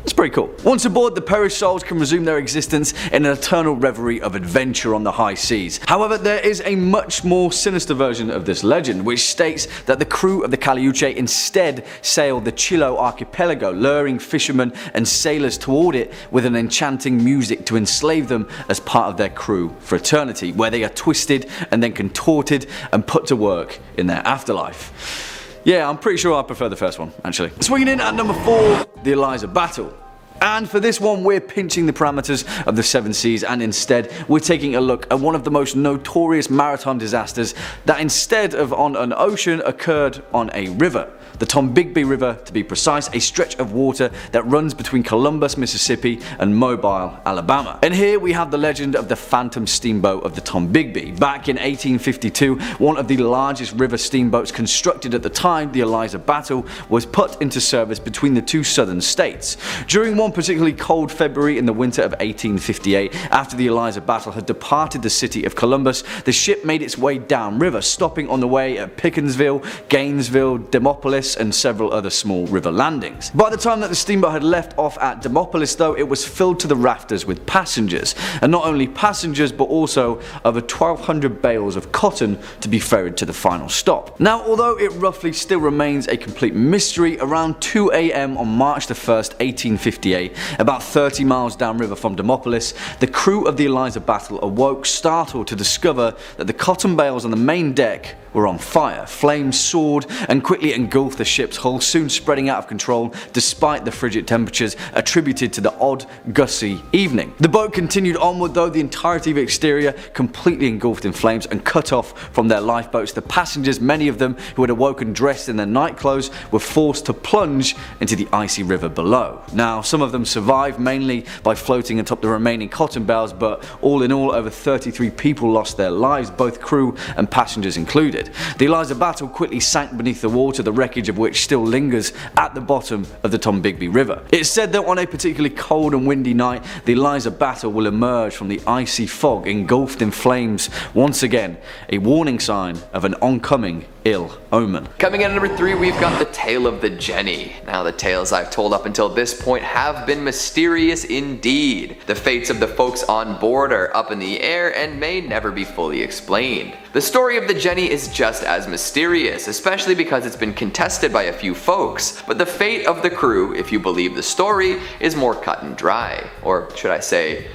Speaker 3: It's pretty cool. Once aboard, the perished souls can resume their existence in an eternal reverie of adventure on the high seas. However, there is a much more sinister version of this legend, which states that the crew of the Caliuche instead sailed the Chiloé archipelago, luring fishermen and sailors toward it with an enchanting music to enslave them as part of their crew for eternity, where they are twisted and then contorted and put to work in their afterlife. Yeah, I'm pretty sure I prefer the first one, actually. Swinging in at number 4, the Eliza Battle. And for this one, we're pinching the parameters of the 7 seas, and instead we're taking a look at one of the most notorious maritime disasters that, instead of on an ocean, occurred on a river. The Tombigbee River, to be precise, a stretch of water that runs between Columbus, Mississippi and Mobile, Alabama. And here we have the legend of the phantom steamboat of the Tombigbee. Back in 1852, one of the largest river steamboats constructed at the time, the Eliza Battle, was put into service between the 2 southern states. During one particularly cold February in the winter of 1858, after the Eliza Battle had departed the city of Columbus, the ship made its way downriver, stopping on the way at Pickensville, Gainesville, Demopolis, Demopolis and several other small river landings. By the time that the steamboat had left off at Demopolis though, it was filled to the rafters with passengers, and not only passengers but also over 1,200 bales of cotton to be ferried to the final stop. Now, although it roughly still remains a complete mystery, around 2 AM on March the 1st, 1858, about 30 miles downriver from Demopolis, the crew of the Eliza Battle awoke startled to discover that the cotton bales on the main deck were on fire. Flames soared and quickly engulfed the ship's hull, soon spreading out of control despite the frigid temperatures attributed to the odd, gusty evening. The boat continued onward though, the entirety of the exterior completely engulfed in flames and cut off from their lifeboats. The passengers, many of them who had awoken dressed in their night clothes, were forced to plunge into the icy river below. Now, some of them survived, mainly by floating atop the remaining cotton bales, but all in all, over 33 people lost their lives, both crew and passengers included. The Eliza Battle quickly sank beneath the water, the wreckage of which still lingers at the bottom of the Tombigbee River. It's said that on a particularly cold and windy night, the Eliza Battle will emerge from the icy fog engulfed in flames, once again a warning sign of an oncoming ill omen.
Speaker 4: Coming in at number 3, we've got the tale of the Jenny. Now, the tales I've told up until this point have been mysterious indeed. The fates of the folks on board are up in the air and may never be fully explained. The story of the Jenny is just as mysterious, especially because it's been contested by a few folks, but the fate of the crew, if you believe the story, is more cut and dry, or should I say,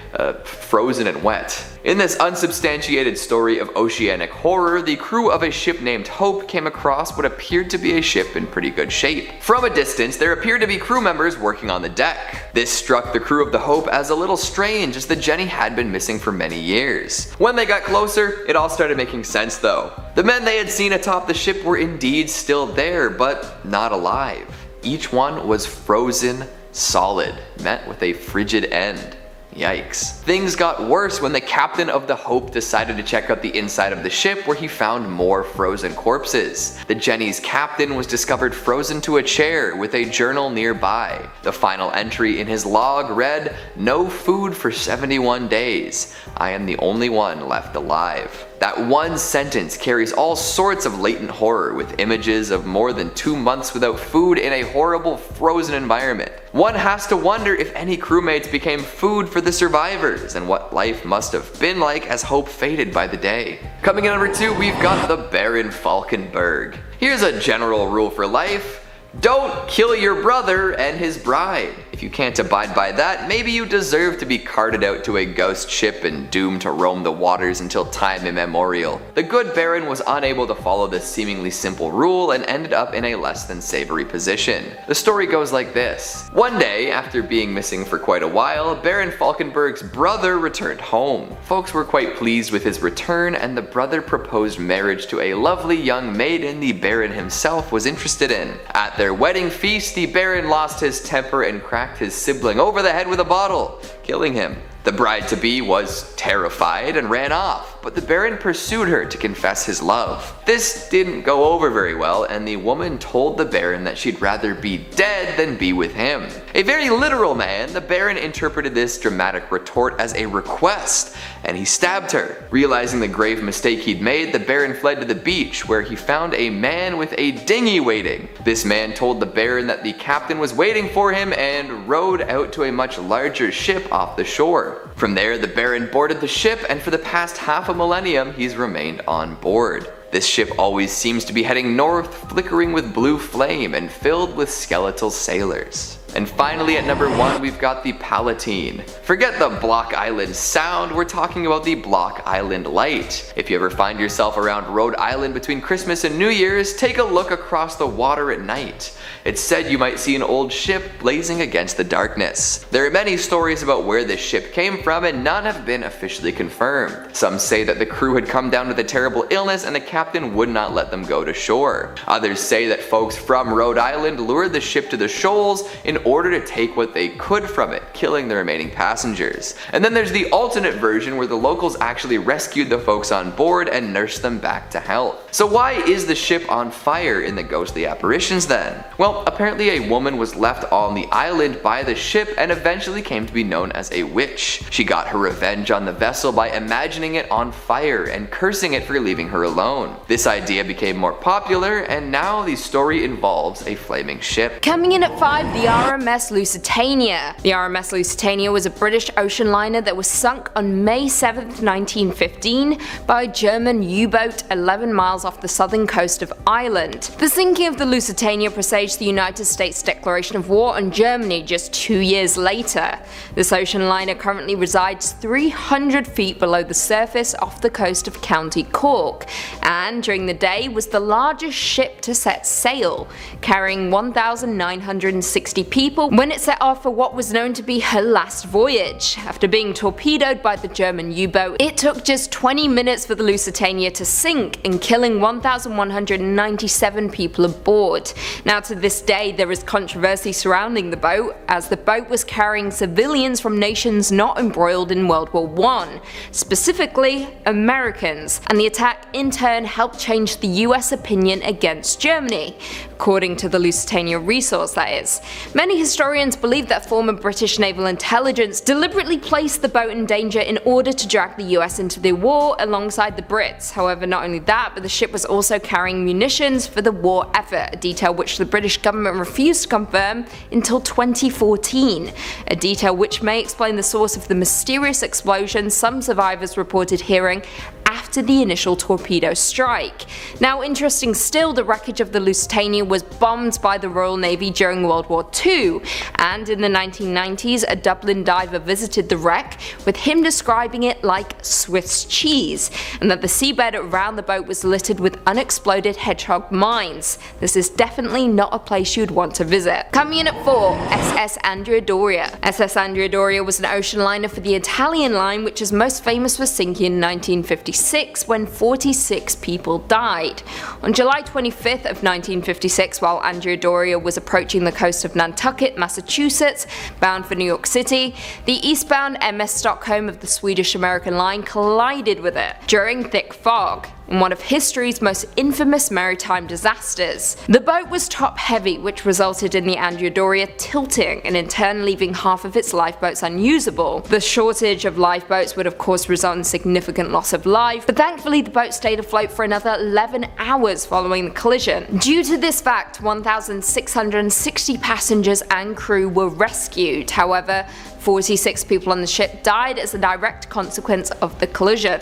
Speaker 4: frozen and wet. In this unsubstantiated story of oceanic horror, the crew of a ship named Hope came across what appeared to be a ship in pretty good shape. From a distance, there appeared to be crew members working on the deck. This struck the crew of the Hope as a little strange, as the Jenny had been missing for many years. When they got closer, it all started making sense though. The men they had seen atop the ship were indeed still there, but not alive. Each one was frozen solid, met with a frigid end. Yikes. Things got worse when the captain of the Hope decided to check out the inside of the ship, where he found more frozen corpses. The Jenny's captain was discovered frozen to a chair with a journal nearby. The final entry in his log read, "No food for 71 days. I am the only one left alive." That one sentence carries all sorts of latent horror, with images of more than 2 months without food in a horrible frozen environment. One has to wonder if any crewmates became food for the survivors, and what life must have been like as Hope faded by the day. Coming in at number 2, we've got the Baron Falkenberg. Here's a general rule for life. Don't kill your brother and his bride. If you can't abide by that, maybe you deserve to be carted out to a ghost ship and doomed to roam the waters until time immemorial. The good Baron was unable to follow this seemingly simple rule and ended up in a less than savory position. The story goes like this. One day, after being missing for quite a while, Baron Falkenberg's brother returned home. Folks were quite pleased with his return, and the brother proposed marriage to a lovely young maiden the Baron himself was interested in. At their wedding feast, the Baron lost his temper and cracked his sibling over the head with a bottle, killing him. The bride-to-be was terrified and ran off, but the Baron pursued her to confess his love. This didn't go over very well, and the woman told the Baron that she'd rather be dead than be with him. A very literal man, the Baron interpreted this dramatic retort as a request, and he stabbed her. Realizing the grave mistake he'd made, the Baron fled to the beach, where he found a man with a dinghy waiting. This man told the Baron that the captain was waiting for him and rowed out to a much larger ship off the shore. From there, the Baron boarded the ship, and for the past half a millennium, he's remained on board. This ship always seems to be heading north, flickering with blue flame and filled with skeletal sailors. And finally, at number 1, we've got the Palatine. Forget the Block Island sound, we're talking about the Block Island light. If you ever find yourself around Rhode Island between Christmas and New Year's, take a look across the water at night. It's said you might see an old ship blazing against the darkness. There are many stories about where this ship came from, and none have been officially confirmed. Some say that the crew had come down with a terrible illness and the captain would not let them go to shore. Others say that folks from Rhode Island lured the ship to the shoals in order to take what they could from it, killing the remaining passengers. And then there's the alternate version where the locals actually rescued the folks on board and nursed them back to health. So why is the ship on fire in the ghostly apparitions then? Well, apparently a woman was left on the island by the ship and eventually came to be known as a witch. She got her revenge on the vessel by imagining it on fire and cursing it for leaving her alone. This idea became more popular, and now the story involves a flaming ship.
Speaker 5: Coming in at 5, the RMS Lusitania. The RMS Lusitania was a British ocean liner that was sunk on May 7, 1915 by a German U-boat 11 miles off the southern coast of Ireland. The sinking of the Lusitania presaged the United States declaration of war on Germany just 2 years later. This ocean liner currently resides 300 feet below the surface off the coast of County Cork, and during the day was the largest ship to set sail, carrying 1,960 people when it set off for what was known to be her last voyage. After being torpedoed by the German U-boat, it took just 20 minutes for the Lusitania to sink and killing 1,197 people aboard. Now to this day there is controversy surrounding the boat, as the boat was carrying civilians from nations not embroiled in World War I, specifically Americans, and the attack in turn helped change the US opinion against Germany, according to the Lusitania resource that is. Many historians believe that former British naval intelligence deliberately placed the boat in danger in order to drag the US into the war alongside the Brits. However, not only that, but the ship was also carrying munitions for the war effort, a detail which the British government refused to confirm until 2014, a detail which may explain the source of the mysterious explosion some survivors reported hearing after the initial torpedo strike. Now, interesting still, the wreckage of the Lusitania was bombed by the Royal Navy during World War II, and in the 1990s a Dublin diver visited the wreck, with him describing it like Swiss cheese, and that the seabed around the boat was littered with unexploded hedgehog mines. This is definitely not a place you'd want to visit. Coming in at 4, SS Andrea Doria. SS Andrea Doria was an ocean liner for the Italian line, which is most famous for sinking in 1956 when 46 people died. On July 25th of 1956, while Andrea Doria was approaching the coast of Nantucket, Massachusetts, bound for New York City, the eastbound MS Stockholm of the Swedish-American line collided with it during thick fog, in one of history's most infamous maritime disasters. The boat was top heavy, which resulted in the Andrea Doria tilting and in turn leaving half of its lifeboats unusable. The shortage of lifeboats would of course result in significant loss of life, but thankfully the boat stayed afloat for another 11 hours following the collision. Due to this fact, 1,660 passengers and crew were rescued. However, 46 people on the ship died as a direct consequence of the collision.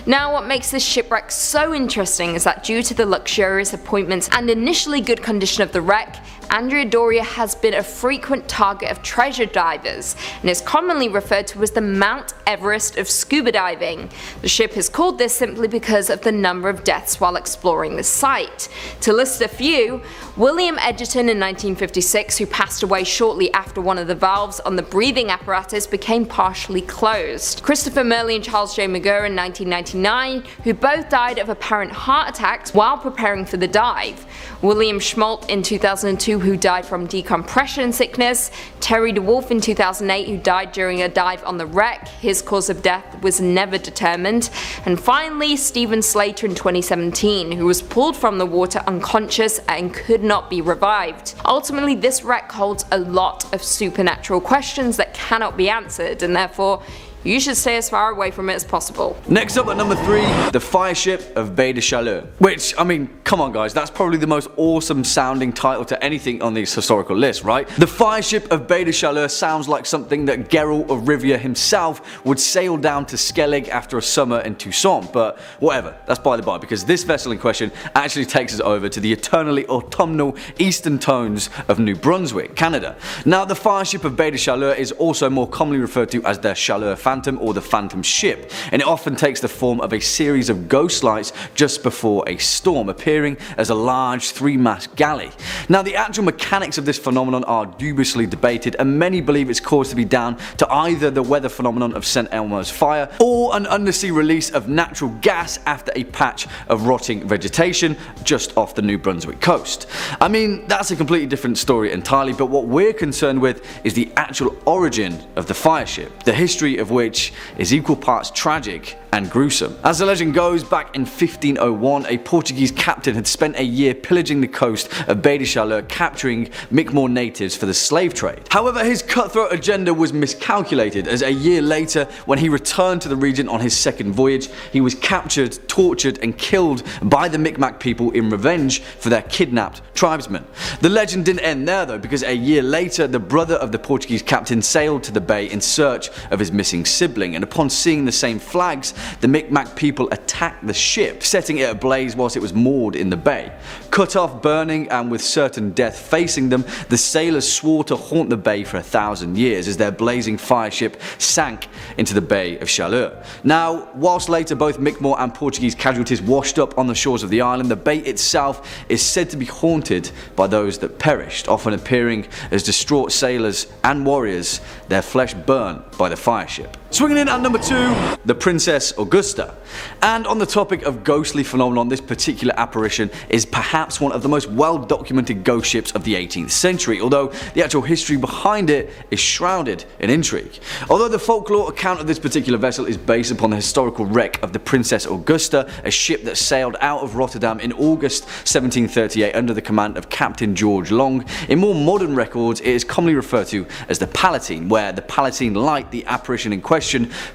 Speaker 5: Now, what makes this shipwreck so interesting is that due to the luxurious appointments and initially good condition of the wreck, Andrea Doria has been a frequent target of treasure divers and is commonly referred to as the Mount Everest of scuba diving. The ship is called this simply because of the number of deaths while exploring the site. To list a few, William Edgerton in 1956, who passed away shortly after one of the valves on the breathing apparatus became partially closed. Christopher Murley and Charles J. McGurr in 1999, who both died of apparent heart attacks while preparing for the dive. William Schmolt in 2002, who died from decompression sickness. Terry DeWolf in 2008, who died during a dive on the wreck. His cause of death was never determined. And finally, Stephen Slater in 2017, who was pulled from the water unconscious and could not be revived. Ultimately, this wreck holds a lot of supernatural questions that cannot be answered, and therefore you should stay as far away from it as possible.
Speaker 3: Next up at number 3, the fire ship of Baie de Chaleur. Which, I mean, come on guys, that's probably the most awesome sounding title to anything on this historical list, right? The fire ship of Baie de Chaleur sounds like something that Geralt of Rivia himself would sail down to Skellig after a summer in Toussaint, but whatever, that's by the by, because this vessel in question actually takes us over to the eternally autumnal eastern tones of New Brunswick, Canada. Now, the fire ship of Baie de Chaleur is also more commonly referred to as the Chaleur family, phantom or the phantom ship, and it often takes the form of a series of ghost lights just before a storm, appearing as a large three-mast galley. Now, the actual mechanics of this phenomenon are dubiously debated, and many believe it's caused to be down to either the weather phenomenon of St. Elmo's fire or an undersea release of natural gas after a patch of rotting vegetation just off the New Brunswick coast. I mean, that's a completely different story entirely, but what we're concerned with is the actual origin of the fire ship, the history of which is equal parts tragic and gruesome. As the legend goes, back in 1501, a Portuguese captain had spent a year pillaging the coast of Baie de Chaleur, capturing Mi'kmaq natives for the slave trade. However, his cutthroat agenda was miscalculated, as a year later, when he returned to the region on his second voyage, he was captured, tortured and killed by the Mi'kmaq people in revenge for their kidnapped tribesmen. The legend didn't end there though, because a year later, the brother of the Portuguese captain sailed to the bay in search of his missing sibling, and upon seeing the same flags, the Mi'kmaq people attacked the ship, setting it ablaze whilst it was moored in the bay. Cut off, burning, and with certain death facing them, the sailors swore to haunt the bay for 1,000 years as their blazing fire ship sank into the Bay of Chaleur. Now, whilst later both Mi'kmaq and Portuguese casualties washed up on the shores of the island, the bay itself is said to be haunted by those that perished, often appearing as distraught sailors and warriors, their flesh burnt by the fire ship. Swinging in at number 2, the Princess Augusta. And on the topic of ghostly phenomenon, this particular apparition is perhaps one of the most well documented ghost ships of the 18th century, although the actual history behind it is shrouded in intrigue. Although the folklore account of this particular vessel is based upon the historical wreck of the Princess Augusta, a ship that sailed out of Rotterdam in August 1738 under the command of Captain George Long, in more modern records it is commonly referred to as the Palatine, where the Palatine Light, the apparition in question,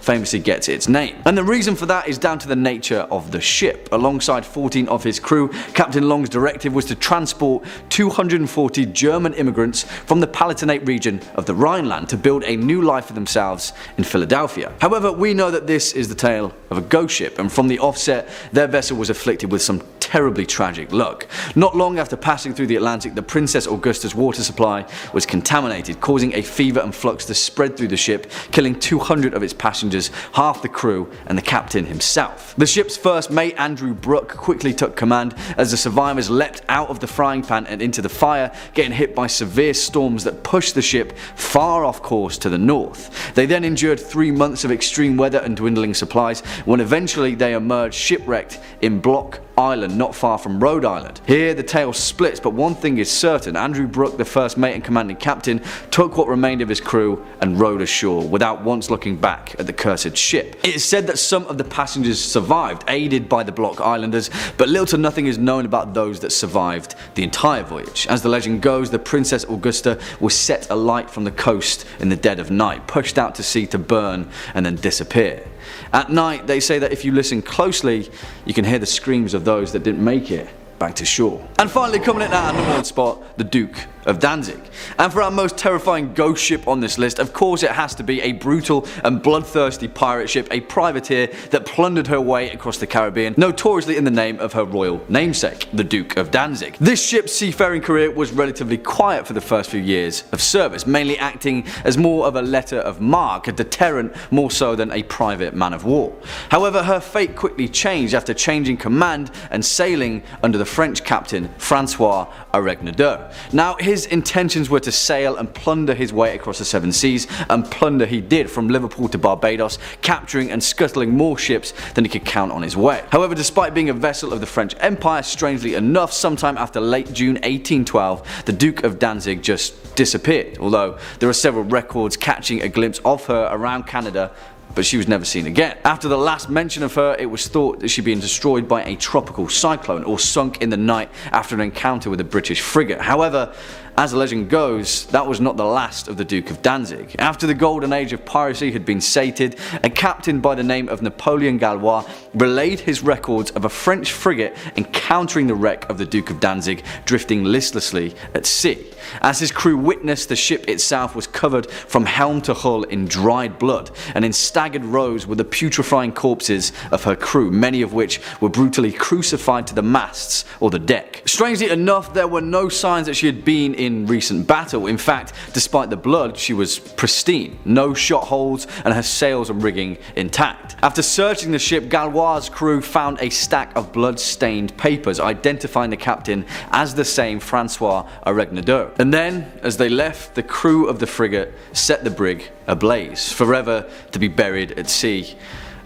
Speaker 3: famously gets its name. And the reason for that is down to the nature of the ship. Alongside 14 of his crew, Captain Long's directive was to transport 240 German immigrants from the Palatinate region of the Rhineland to build a new life for themselves in Philadelphia. However, we know that this is the tale of a ghost ship, and from the offset, their vessel was afflicted with some terribly tragic luck. Not long after passing through the Atlantic, the Princess Augusta's water supply was contaminated, causing a fever and flux to spread through the ship, killing 200 of its passengers, half the crew and the captain himself. The ship's first mate, Andrew Brooke, quickly took command as the survivors leapt out of the frying pan and into the fire, getting hit by severe storms that pushed the ship far off course to the north. They then endured 3 months of extreme weather and dwindling supplies, when eventually they emerged shipwrecked in Block Island, not far from Rhode Island. Here the tale splits, but one thing is certain: Andrew Brooke, the first mate and commanding captain, took what remained of his crew and rowed ashore without once looking back at the cursed ship. It is said that some of the passengers survived, aided by the Block Islanders, but little to nothing is known about those that survived the entire voyage. As the legend goes, the Princess Augusta was set alight from the coast in the dead of night, pushed out to sea to burn and then disappear. At night, they say that if you listen closely, you can hear the screams of those that didn't make it back to shore. And finally, coming in at number 1 spot, the Duke of Danzig. And for our most terrifying ghost ship on this list, of course it has to be a brutal and bloodthirsty pirate ship, a privateer that plundered her way across the Caribbean, notoriously in the name of her royal namesake, the Duke of Danzig. This ship's seafaring career was relatively quiet for the first few years of service, mainly acting as more of a letter of marque, a deterrent more so than a private man of war. However, her fate quickly changed after changing command and sailing under the French captain Francois Aregnadour. Now, his intentions were to sail and plunder his way across the 7 seas, and plunder he did from Liverpool to Barbados, capturing and scuttling more ships than he could count on his way. However, despite being a vessel of the French Empire, strangely enough, sometime after late June 1812, the Duke of Danzig just disappeared, although there are several records catching a glimpse of her around Canada, but she was never seen again. After the last mention of her, it was thought that she'd been destroyed by a tropical cyclone or sunk in the night after an encounter with a British frigate. However, as the legend goes, that was not the last of the Duke of Danzig. After the golden age of piracy had been sated, a captain by the name of Napoleon Gallois relayed his records of a French frigate encountering the wreck of the Duke of Danzig drifting listlessly at sea. As his crew witnessed, the ship itself was covered from helm to hull in dried blood, and in staggered rows were the putrefying corpses of her crew, many of which were brutally crucified to the masts or the deck. Strangely enough, there were no signs that she had been in in recent battle. In fact, despite the blood, she was pristine, no shot holes, and her sails and rigging intact. After searching the ship, Galois' crew found a stack of blood-stained papers identifying the captain as the same Francois Aregnadoux. And then, as they left, the crew of the frigate set the brig ablaze, forever to be buried at sea,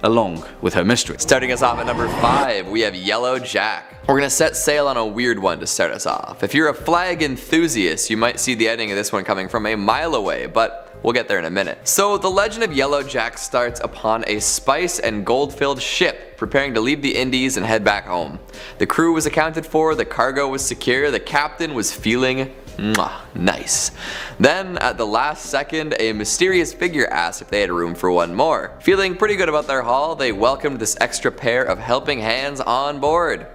Speaker 3: along with her mistress.
Speaker 4: Starting us off at number 5, we have Yellow Jack. We're gonna set sail on a weird one to start us off. If you're a flag enthusiast, you might see the ending of this one coming from a mile away, but we'll get there in a minute. So the legend of Yellow Jack starts upon a spice and gold-filled ship preparing to leave the Indies and head back home. The crew was accounted for, the cargo was secure, the captain was feeling nice. Then, at the last second, a mysterious figure asked if they had room for one more. Feeling pretty good about their haul, they welcomed this extra pair of helping hands on board.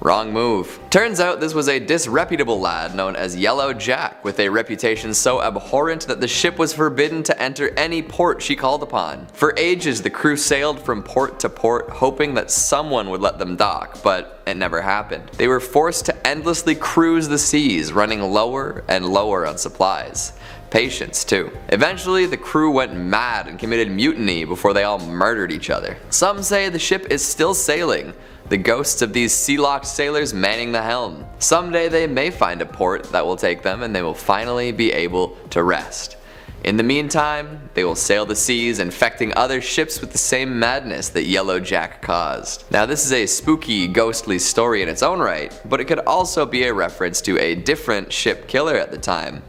Speaker 4: Wrong move. Turns out this was a disreputable lad known as Yellow Jack, with a reputation so abhorrent that the ship was forbidden to enter any port she called upon. For ages the crew sailed from port to port hoping that someone would let them dock, but it never happened. They were forced to endlessly cruise the seas, running lower and lower on supplies. Patience too. Eventually the crew went mad and committed mutiny before they all murdered each other. Some say the ship is still sailing, the ghosts of these sea-locked sailors manning the helm. Someday they may find a port that will take them and they will finally be able to rest. In the meantime, they will sail the seas, infecting other ships with the same madness that Yellow Jack caused. Now this is a spooky, ghostly story in its own right, but it could also be a reference to a different ship killer at the time.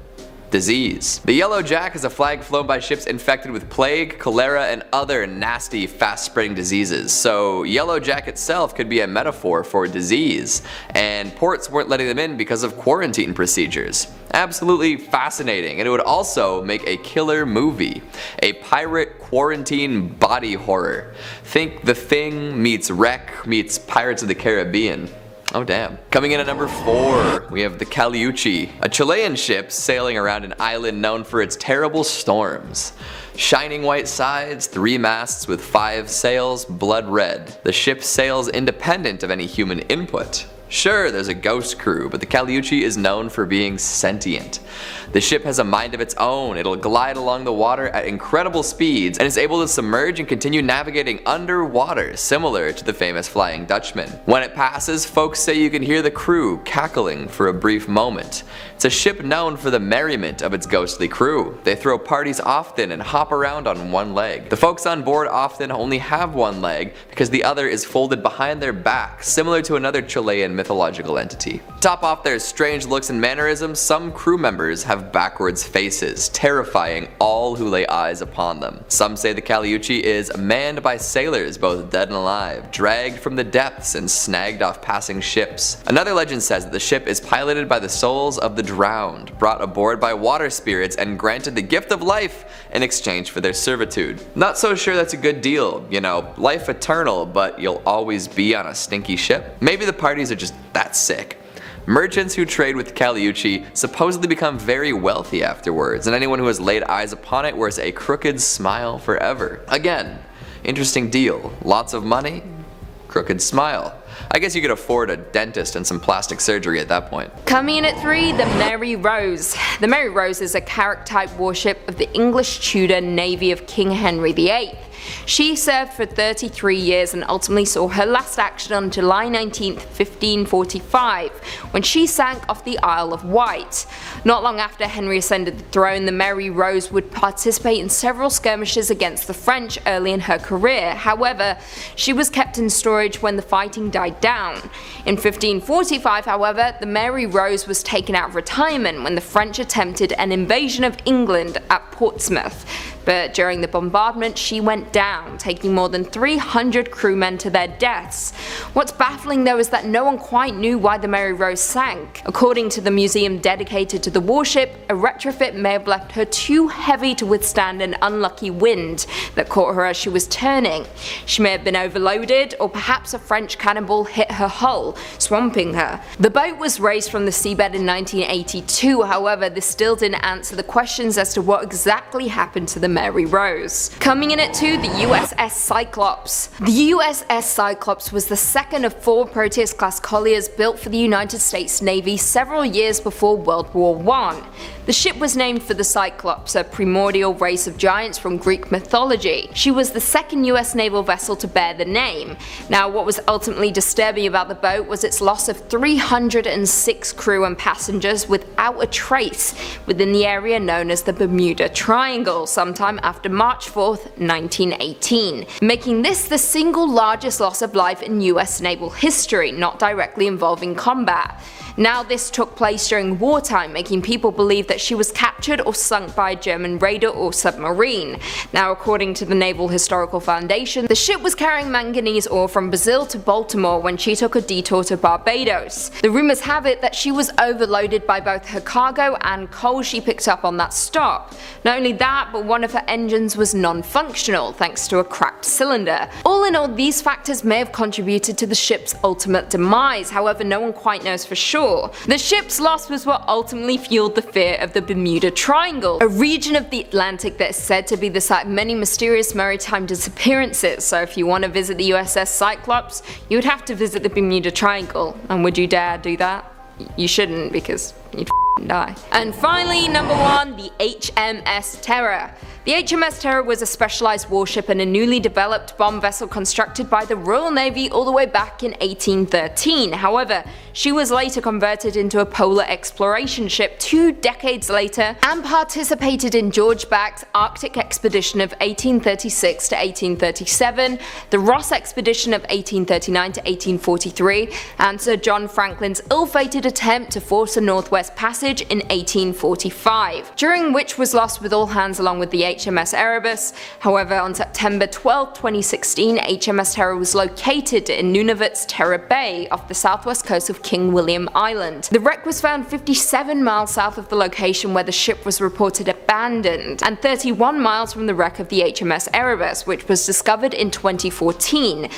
Speaker 4: Disease. The Yellow Jack is a flag flown by ships infected with plague, cholera, and other nasty, fast-spreading diseases. So Yellow Jack itself could be a metaphor for disease, and ports weren't letting them in because of quarantine procedures. Absolutely fascinating, and it would also make a killer movie. A pirate quarantine body horror. Think The Thing meets Wreck meets Pirates of the Caribbean. Oh damn. Coming in at number 4, we have the Caleuche, a Chilean ship sailing around an island known for its terrible storms. Shining white sides, 3 masts with 5 sails, blood red. The ship sails independent of any human input. Sure, there's a ghost crew, but the Caleuche is known for being sentient. The ship has a mind of its own. It'll glide along the water at incredible speeds and is able to submerge and continue navigating underwater, similar to the famous Flying Dutchman. When it passes, folks say you can hear the crew cackling for a brief moment. It's a ship known for the merriment of its ghostly crew. They throw parties often and hop around on one leg. The folks on board often only have one leg because the other is folded behind their back, similar to another Chilean mythological entity. Top off their strange looks and mannerisms, some crew members have backwards faces, terrifying all who lay eyes upon them. Some say the Caleuche is manned by sailors, both dead and alive, dragged from the depths and snagged off passing ships. Another legend says that the ship is piloted by the souls of the drowned, brought aboard by water spirits and granted the gift of life in exchange for their servitude. Not so sure that's a good deal, you know, life eternal, but you'll always be on a stinky ship? Maybe the parties are just that sick. Merchants who trade with the Caleuche supposedly become very wealthy afterwards, and anyone who has laid eyes upon it wears a crooked smile forever. Again, interesting deal. Lots of money, crooked smile. I guess you could afford a dentist and some plastic surgery at that point.
Speaker 5: Coming in at 3, the Mary Rose. The Mary Rose is a carrack-type warship of the English Tudor Navy of King Henry VIII. She served for 33 years and ultimately saw her last action on July 19, 1545, when she sank off the Isle of Wight. Not long after Henry ascended the throne, the Mary Rose would participate in several skirmishes against the French early in her career. However, she was kept in storage when the fighting died down. In 1545, however, the Mary Rose was taken out of retirement when the French attempted an invasion of England at Portsmouth. But during the bombardment, she went down, taking more than 300 crewmen to their deaths. What's baffling though is that no one quite knew why the Mary Rose sank. According to the museum dedicated to the warship, a retrofit may have left her too heavy to withstand an unlucky wind that caught her as she was turning. She may have been overloaded, or perhaps a French cannonball hit her hull, swamping her. The boat was raised from the seabed in 1982, however, this still didn't answer the questions as to what exactly happened to the the Mary Rose. Coming in at 2, the USS Cyclops. The USS Cyclops was the second of 4 Proteus-class colliers built for the United States Navy several years before World War I. The ship was named for the Cyclops, a primordial race of giants from Greek mythology. She was the second US naval vessel to bear the name. Now, what was ultimately disturbing about the boat was its loss of 306 crew and passengers without a trace within the area known as the Bermuda Triangle sometime after March 4th, 1918, making this the single largest loss of life in US naval history, not directly involving combat. Now, this took place during wartime, making people believe that she was captured or sunk by a German raider or submarine. Now, according to the Naval Historical Foundation, the ship was carrying manganese ore from Brazil to Baltimore when she took a detour to Barbados. The rumors have it that she was overloaded by both her cargo and coal she picked up on that stop. Not only that, but one of her engines was non-functional thanks to a cracked cylinder. All in all, these factors may have contributed to the ship's ultimate demise, however no one quite knows for sure. The ship's loss was what ultimately fueled the fear of the Bermuda Triangle, a region of the Atlantic that is said to be the site of many mysterious maritime disappearances. So if you want to visit the USS Cyclops, you would have to visit the Bermuda Triangle. And would you dare do that? You shouldn't, because you'd die. And finally, number 1, the HMS Terror. The HMS Terror was a specialized warship and a newly developed bomb vessel constructed by the Royal Navy all the way back in 1813. However, she was later converted into a polar exploration ship 2 decades later and participated in George Back's Arctic expedition of 1836 to 1837, the Ross expedition of 1839 to 1843, and Sir John Franklin's ill-fated attempt to force a Northwest Passage in 1845, during which was lost with all hands along with the HMS Erebus. However, on September 12, 2016, HMS Terror was located in Nunavut's Terror Bay off the southwest coast of King William Island. The wreck was found 57 miles south of the location where the ship was reported abandoned, and 31 miles from the wreck of the HMS Erebus, which was discovered in 2014.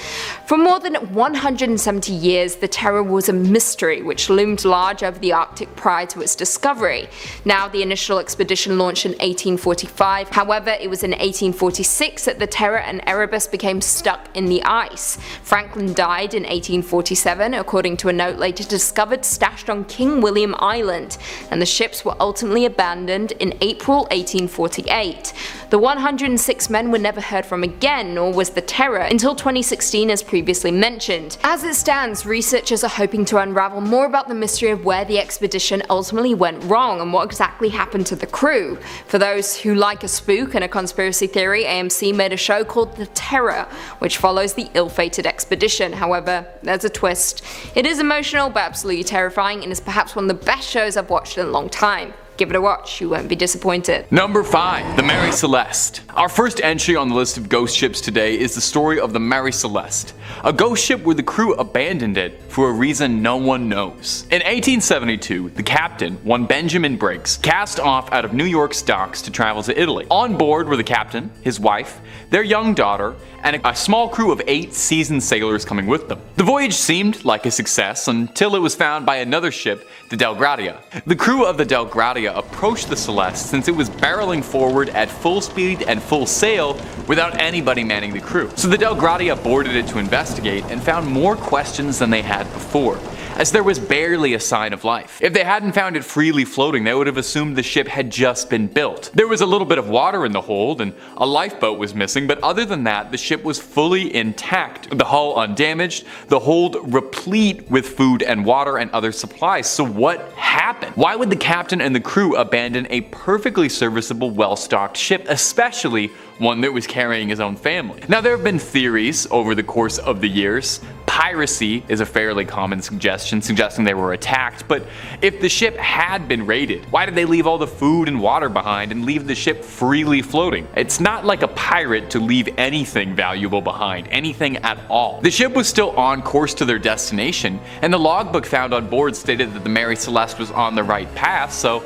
Speaker 5: For more than 170 years, the Terror was a mystery which loomed large over the Arctic prior to its discovery. Now, the initial expedition launched in 1845, however, it was in 1846 that the Terror and Erebus became stuck in the ice. Franklin died in 1847, according to a note later discovered stashed on King William Island, and the ships were ultimately abandoned in April 1848. The 106 men were never heard from again, nor was the Terror, until 2016 as previously mentioned. As it stands, researchers are hoping to unravel more about the mystery of where the expedition ultimately went wrong and what exactly happened to the crew. For those who like a spook and a conspiracy theory, AMC made a show called The Terror, which follows the ill-fated expedition. However, there's a twist. It is emotional but absolutely terrifying, and is perhaps one of the best shows I've watched in a long time. Give it a watch, you won't be disappointed.
Speaker 2: Number 5. The Mary Celeste. Our first entry on the list of ghost ships today is the story of the Mary Celeste, a ghost ship where the crew abandoned it for a reason no one knows. In 1872, the captain, one Benjamin Briggs, cast off out of New York's docks to travel to Italy. On board were the captain, his wife, their young daughter, and a small crew of 8 seasoned sailors coming with them. The voyage seemed like a success until it was found by another ship, the Del Gratia. The crew of the Del Gratia approached the Celeste since it was barreling forward at full speed and full sail without anybody manning the crew. So the Del Gratia boarded it to investigate and found more questions than they had before, as there was barely a sign of life. If they hadn't found it freely floating, they would have assumed the ship had just been built. There was a little bit of water in the hold and a lifeboat was missing, but other than that, the ship was fully intact. The hull undamaged, the hold replete with food and water and other supplies. So what happened? Why would the captain and the crew abandon a perfectly serviceable, well-stocked ship, especially one that was carrying his own family? Now, there have been theories over the course of the years. Piracy is a fairly common suggestion, suggesting they were attacked, but if the ship had been raided, why did they leave all the food and water behind and leave the ship freely floating? It's not like a pirate to leave anything valuable behind, anything at all. The ship was still on course to their destination, and the logbook found on board stated that the Mary Celeste was on the right path, so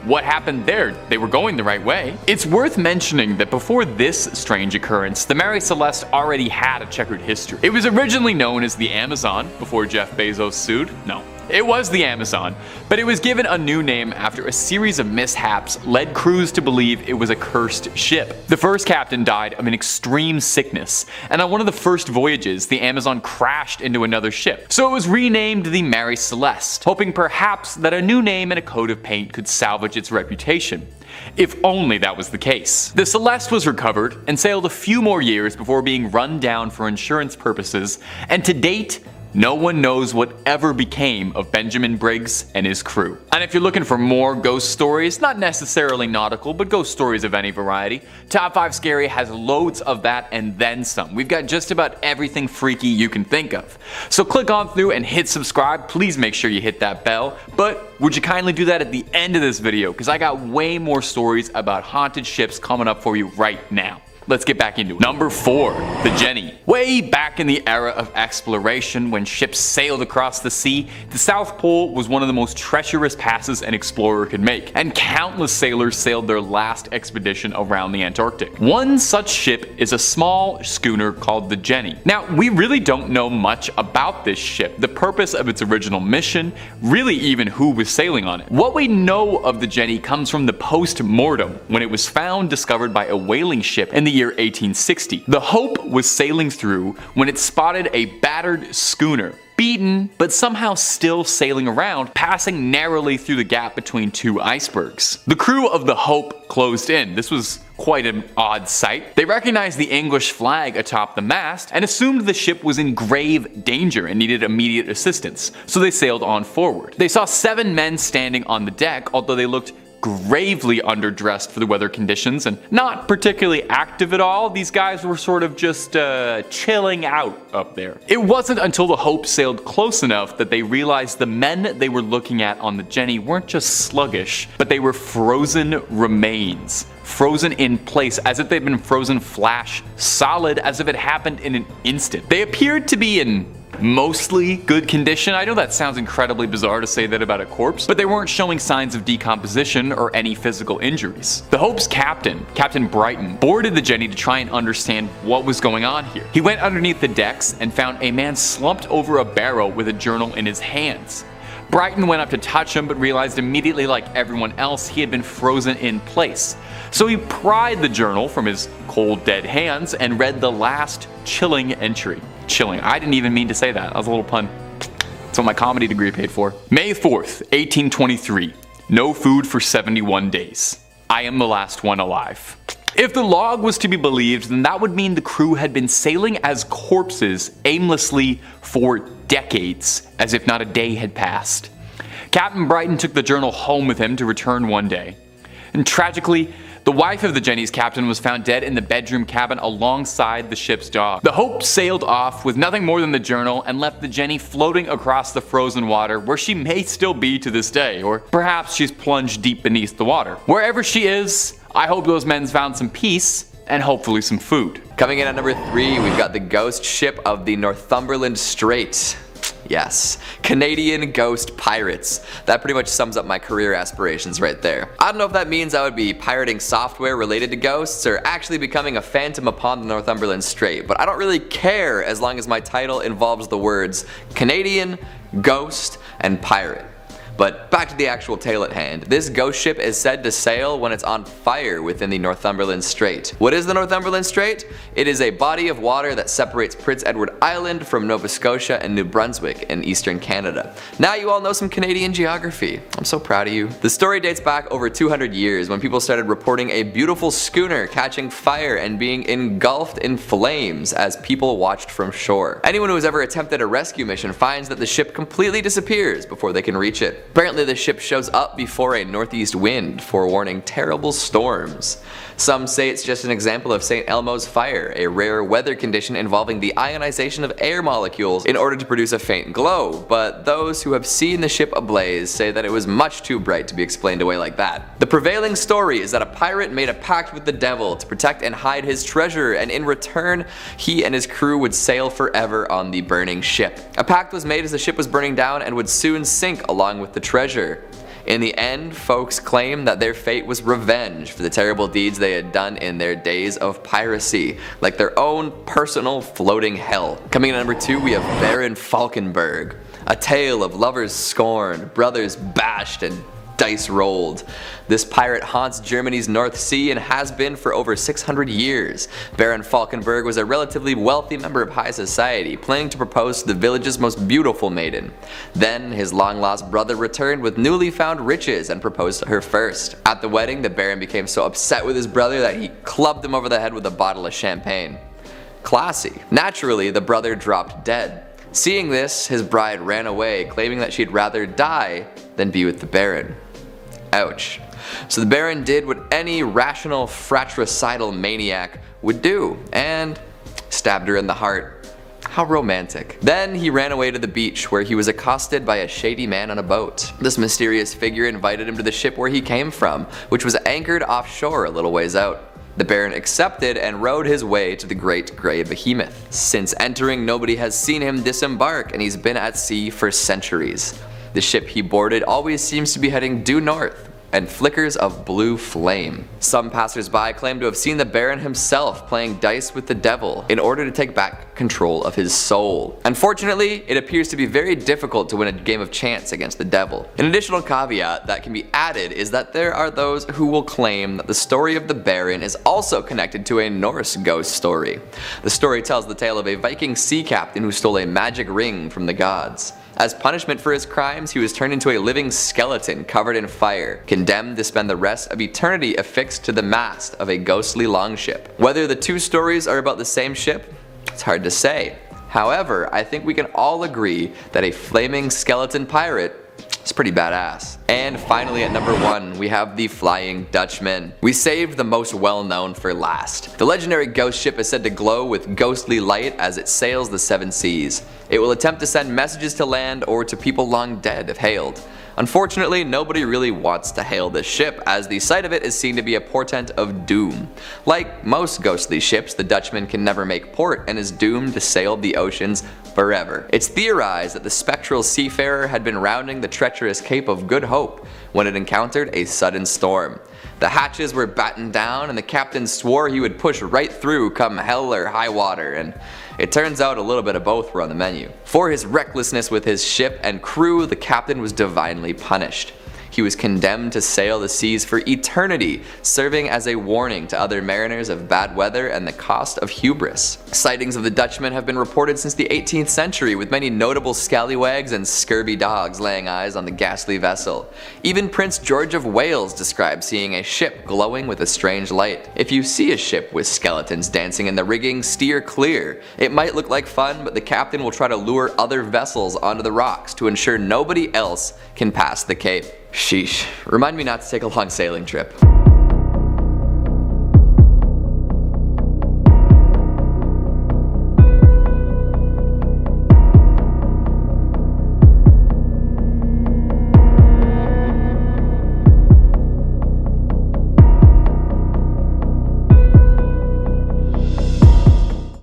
Speaker 2: what happened there? They were going the right way. It's worth mentioning that before this strange occurrence, the Mary Celeste already had a checkered history. It was originally known as the Amazon before Jeff Bezos sued. No, It was the Amazon, but it was given a new name after a series of mishaps led crews to believe it was a cursed ship. The first captain died of an extreme sickness, and on one of the first voyages, the Amazon crashed into another ship. So it was renamed the Mary Celeste, hoping perhaps that a new name and a coat of paint could salvage its reputation. If only that was the case. The Celeste was recovered and sailed a few more years before being run down for insurance purposes, and to date, no one knows what ever became of Benjamin Briggs and his crew. And if you're looking for more ghost stories, not necessarily nautical, but ghost stories of any variety, Top 5 Scary has loads of that and then some. We've got just about everything freaky you can think of. So click on through and hit subscribe. Please make sure you hit that bell. But would you kindly do that at the end of this video, because I got way more stories about haunted ships coming up for you right now. Let's get back into it. Number 4. The Jenny. Way back in the era of exploration, when ships sailed across the sea, the South Pole was one of the most treacherous passes an explorer could make, and countless sailors sailed their last expedition around the Antarctic. One such ship is a small schooner called the Jenny. Now, we really don't know much about this ship, the purpose of its original mission, really even who was sailing on it. What we know of the Jenny comes from the post-mortem, when it was found discovered by a whaling ship in the year 1860. The Hope was sailing through when it spotted a battered schooner, beaten but somehow still sailing around, passing narrowly through the gap between two icebergs. The crew of the Hope closed in. This was quite an odd sight. They recognized the English flag atop the mast and assumed the ship was in grave danger and needed immediate assistance, so they sailed on forward. They saw 7 men standing on the deck, although they looked gravely underdressed for the weather conditions and not particularly active at all. These guys were sort of just chilling out up there. It wasn't until the Hope sailed close enough that they realized the men they were looking at on the Jenny weren't just sluggish, but they were frozen remains. Frozen in place, as if they'd been frozen flash solid, as if it happened in an instant. They appeared to be in mostly good condition. I know that sounds incredibly bizarre to say that about a corpse, but they weren't showing signs of decomposition or any physical injuries. The Hope's captain, Captain Brighton, boarded the Jenny to try and understand what was going on here. He went underneath the decks and found a man slumped over a barrel with a journal in his hands. Brighton went up to touch him, but realized immediately, like everyone else, he had been frozen in place. So he pried the journal from his cold, dead hands and read the last chilling entry. Chilling. I didn't even mean to say that. That was a little pun. That's what my comedy degree paid for. May 4th, 1823. No food for 71 days. I am the last one alive. If the log was to be believed, then that would mean the crew had been sailing as corpses aimlessly for decades, as if not a day had passed. Captain Brighton took the journal home with him to return one day. And tragically, the wife of the Jenny's captain was found dead in the bedroom cabin alongside the ship's dog. The Hope sailed off with nothing more than the journal and left the Jenny floating across the frozen water, where she may still be to this day, or perhaps she's plunged deep beneath the water. Wherever she is, I hope those men found some peace and hopefully some food.
Speaker 4: Coming in at number 3, we've got the ghost ship of the Northumberland Strait. Yes, Canadian ghost pirates. That pretty much sums up my career aspirations right there. I don't know if that means I would be pirating software related to ghosts or actually becoming a phantom upon the Northumberland Strait, but I don't really care as long as my title involves the words Canadian, ghost, and pirate. But back to the actual tale at hand. This ghost ship is said to sail when it's on fire within the Northumberland Strait. What is the Northumberland Strait? It is a body of water that separates Prince Edward Island from Nova Scotia and New Brunswick in eastern Canada. Now you all know some Canadian geography. I'm so proud of you. The story dates back over 200 years when people started reporting a beautiful schooner catching fire and being engulfed in flames as people watched from shore. Anyone who has ever attempted a rescue mission finds that the ship completely disappears before they can reach it. Apparently the ship shows up before a northeast wind, forewarning terrible storms. Some say it's just an example of St. Elmo's fire, a rare weather condition involving the ionization of air molecules in order to produce a faint glow, but those who have seen the ship ablaze say that it was much too bright to be explained away like that. The prevailing story is that a pirate made a pact with the devil to protect and hide his treasure, and in return, he and his crew would sail forever on the burning ship. A pact was made as the ship was burning down and would soon sink along with the treasure. In the end, folks claim that their fate was revenge for the terrible deeds they had done in their days of piracy, like their own personal floating hell. Coming in at number 2, we have Baron Falkenberg. A tale of lovers scorned, brothers bashed, and dice rolled. This pirate haunts Germany's North Sea and has been for over 600 years. Baron Falkenberg was a relatively wealthy member of high society, planning to propose to the village's most beautiful maiden. Then, his long-lost brother returned with newly found riches and proposed to her first. At the wedding, the Baron became so upset with his brother that he clubbed him over the head with a bottle of champagne. Classy. Naturally, the brother dropped dead. Seeing this, his bride ran away, claiming that she'd rather die than be with the Baron. Ouch. So the Baron did what any rational fratricidal maniac would do, and stabbed her in the heart. How romantic. Then he ran away to the beach, where he was accosted by a shady man on a boat. This mysterious figure invited him to the ship where he came from, which was anchored offshore a little ways out. The Baron accepted and rowed his way to the Great Grey Behemoth. Since entering, nobody has seen him disembark, and he's been at sea for centuries. The ship he boarded always seems to be heading due north, and flickers of blue flame. Some passersby claim to have seen the Baron himself playing dice with the devil in order to take back control of his soul. Unfortunately, it appears to be very difficult to win a game of chance against the devil. An additional caveat that can be added is that there are those who will claim that the story of the Baron is also connected to a Norse ghost story. The story tells the tale of a Viking sea captain who stole a magic ring from the gods. As punishment for his crimes, he was turned into a living skeleton covered in fire, condemned to spend the rest of eternity affixed to the mast of a ghostly longship. Whether the two stories are about the same ship, it's hard to say. However, I think we can all agree that a flaming skeleton pirate is pretty badass. And finally at number 1, we have the Flying Dutchman. We saved the most well known for last. The legendary ghost ship is said to glow with ghostly light as it sails the 7 seas. It will attempt to send messages to land or to people long dead if hailed. Unfortunately, nobody really wants to hail this ship, as the sight of it is seen to be a portent of doom. Like most ghostly ships, the Dutchman can never make port and is doomed to sail the oceans forever. It's theorized that the spectral seafarer had been rounding the treacherous Cape of Good Hope when it encountered a sudden storm. The hatches were battened down and the captain swore he would push right through come hell or high water, and it turns out a little bit of both were on the menu. For his recklessness with his ship and crew, the captain was divinely punished. He was condemned to sail the seas for eternity, serving as a warning to other mariners of bad weather and the cost of hubris. Sightings of the Dutchman have been reported since the 18th century, with many notable scallywags and scurvy dogs laying eyes on the ghastly vessel. Even Prince George of Wales described seeing a ship glowing with a strange light. If you see a ship with skeletons dancing in the rigging, steer clear. It might look like fun, but the captain will try to lure other vessels onto the rocks to ensure nobody else can pass the cape. Sheesh. Remind me not to take a long sailing trip.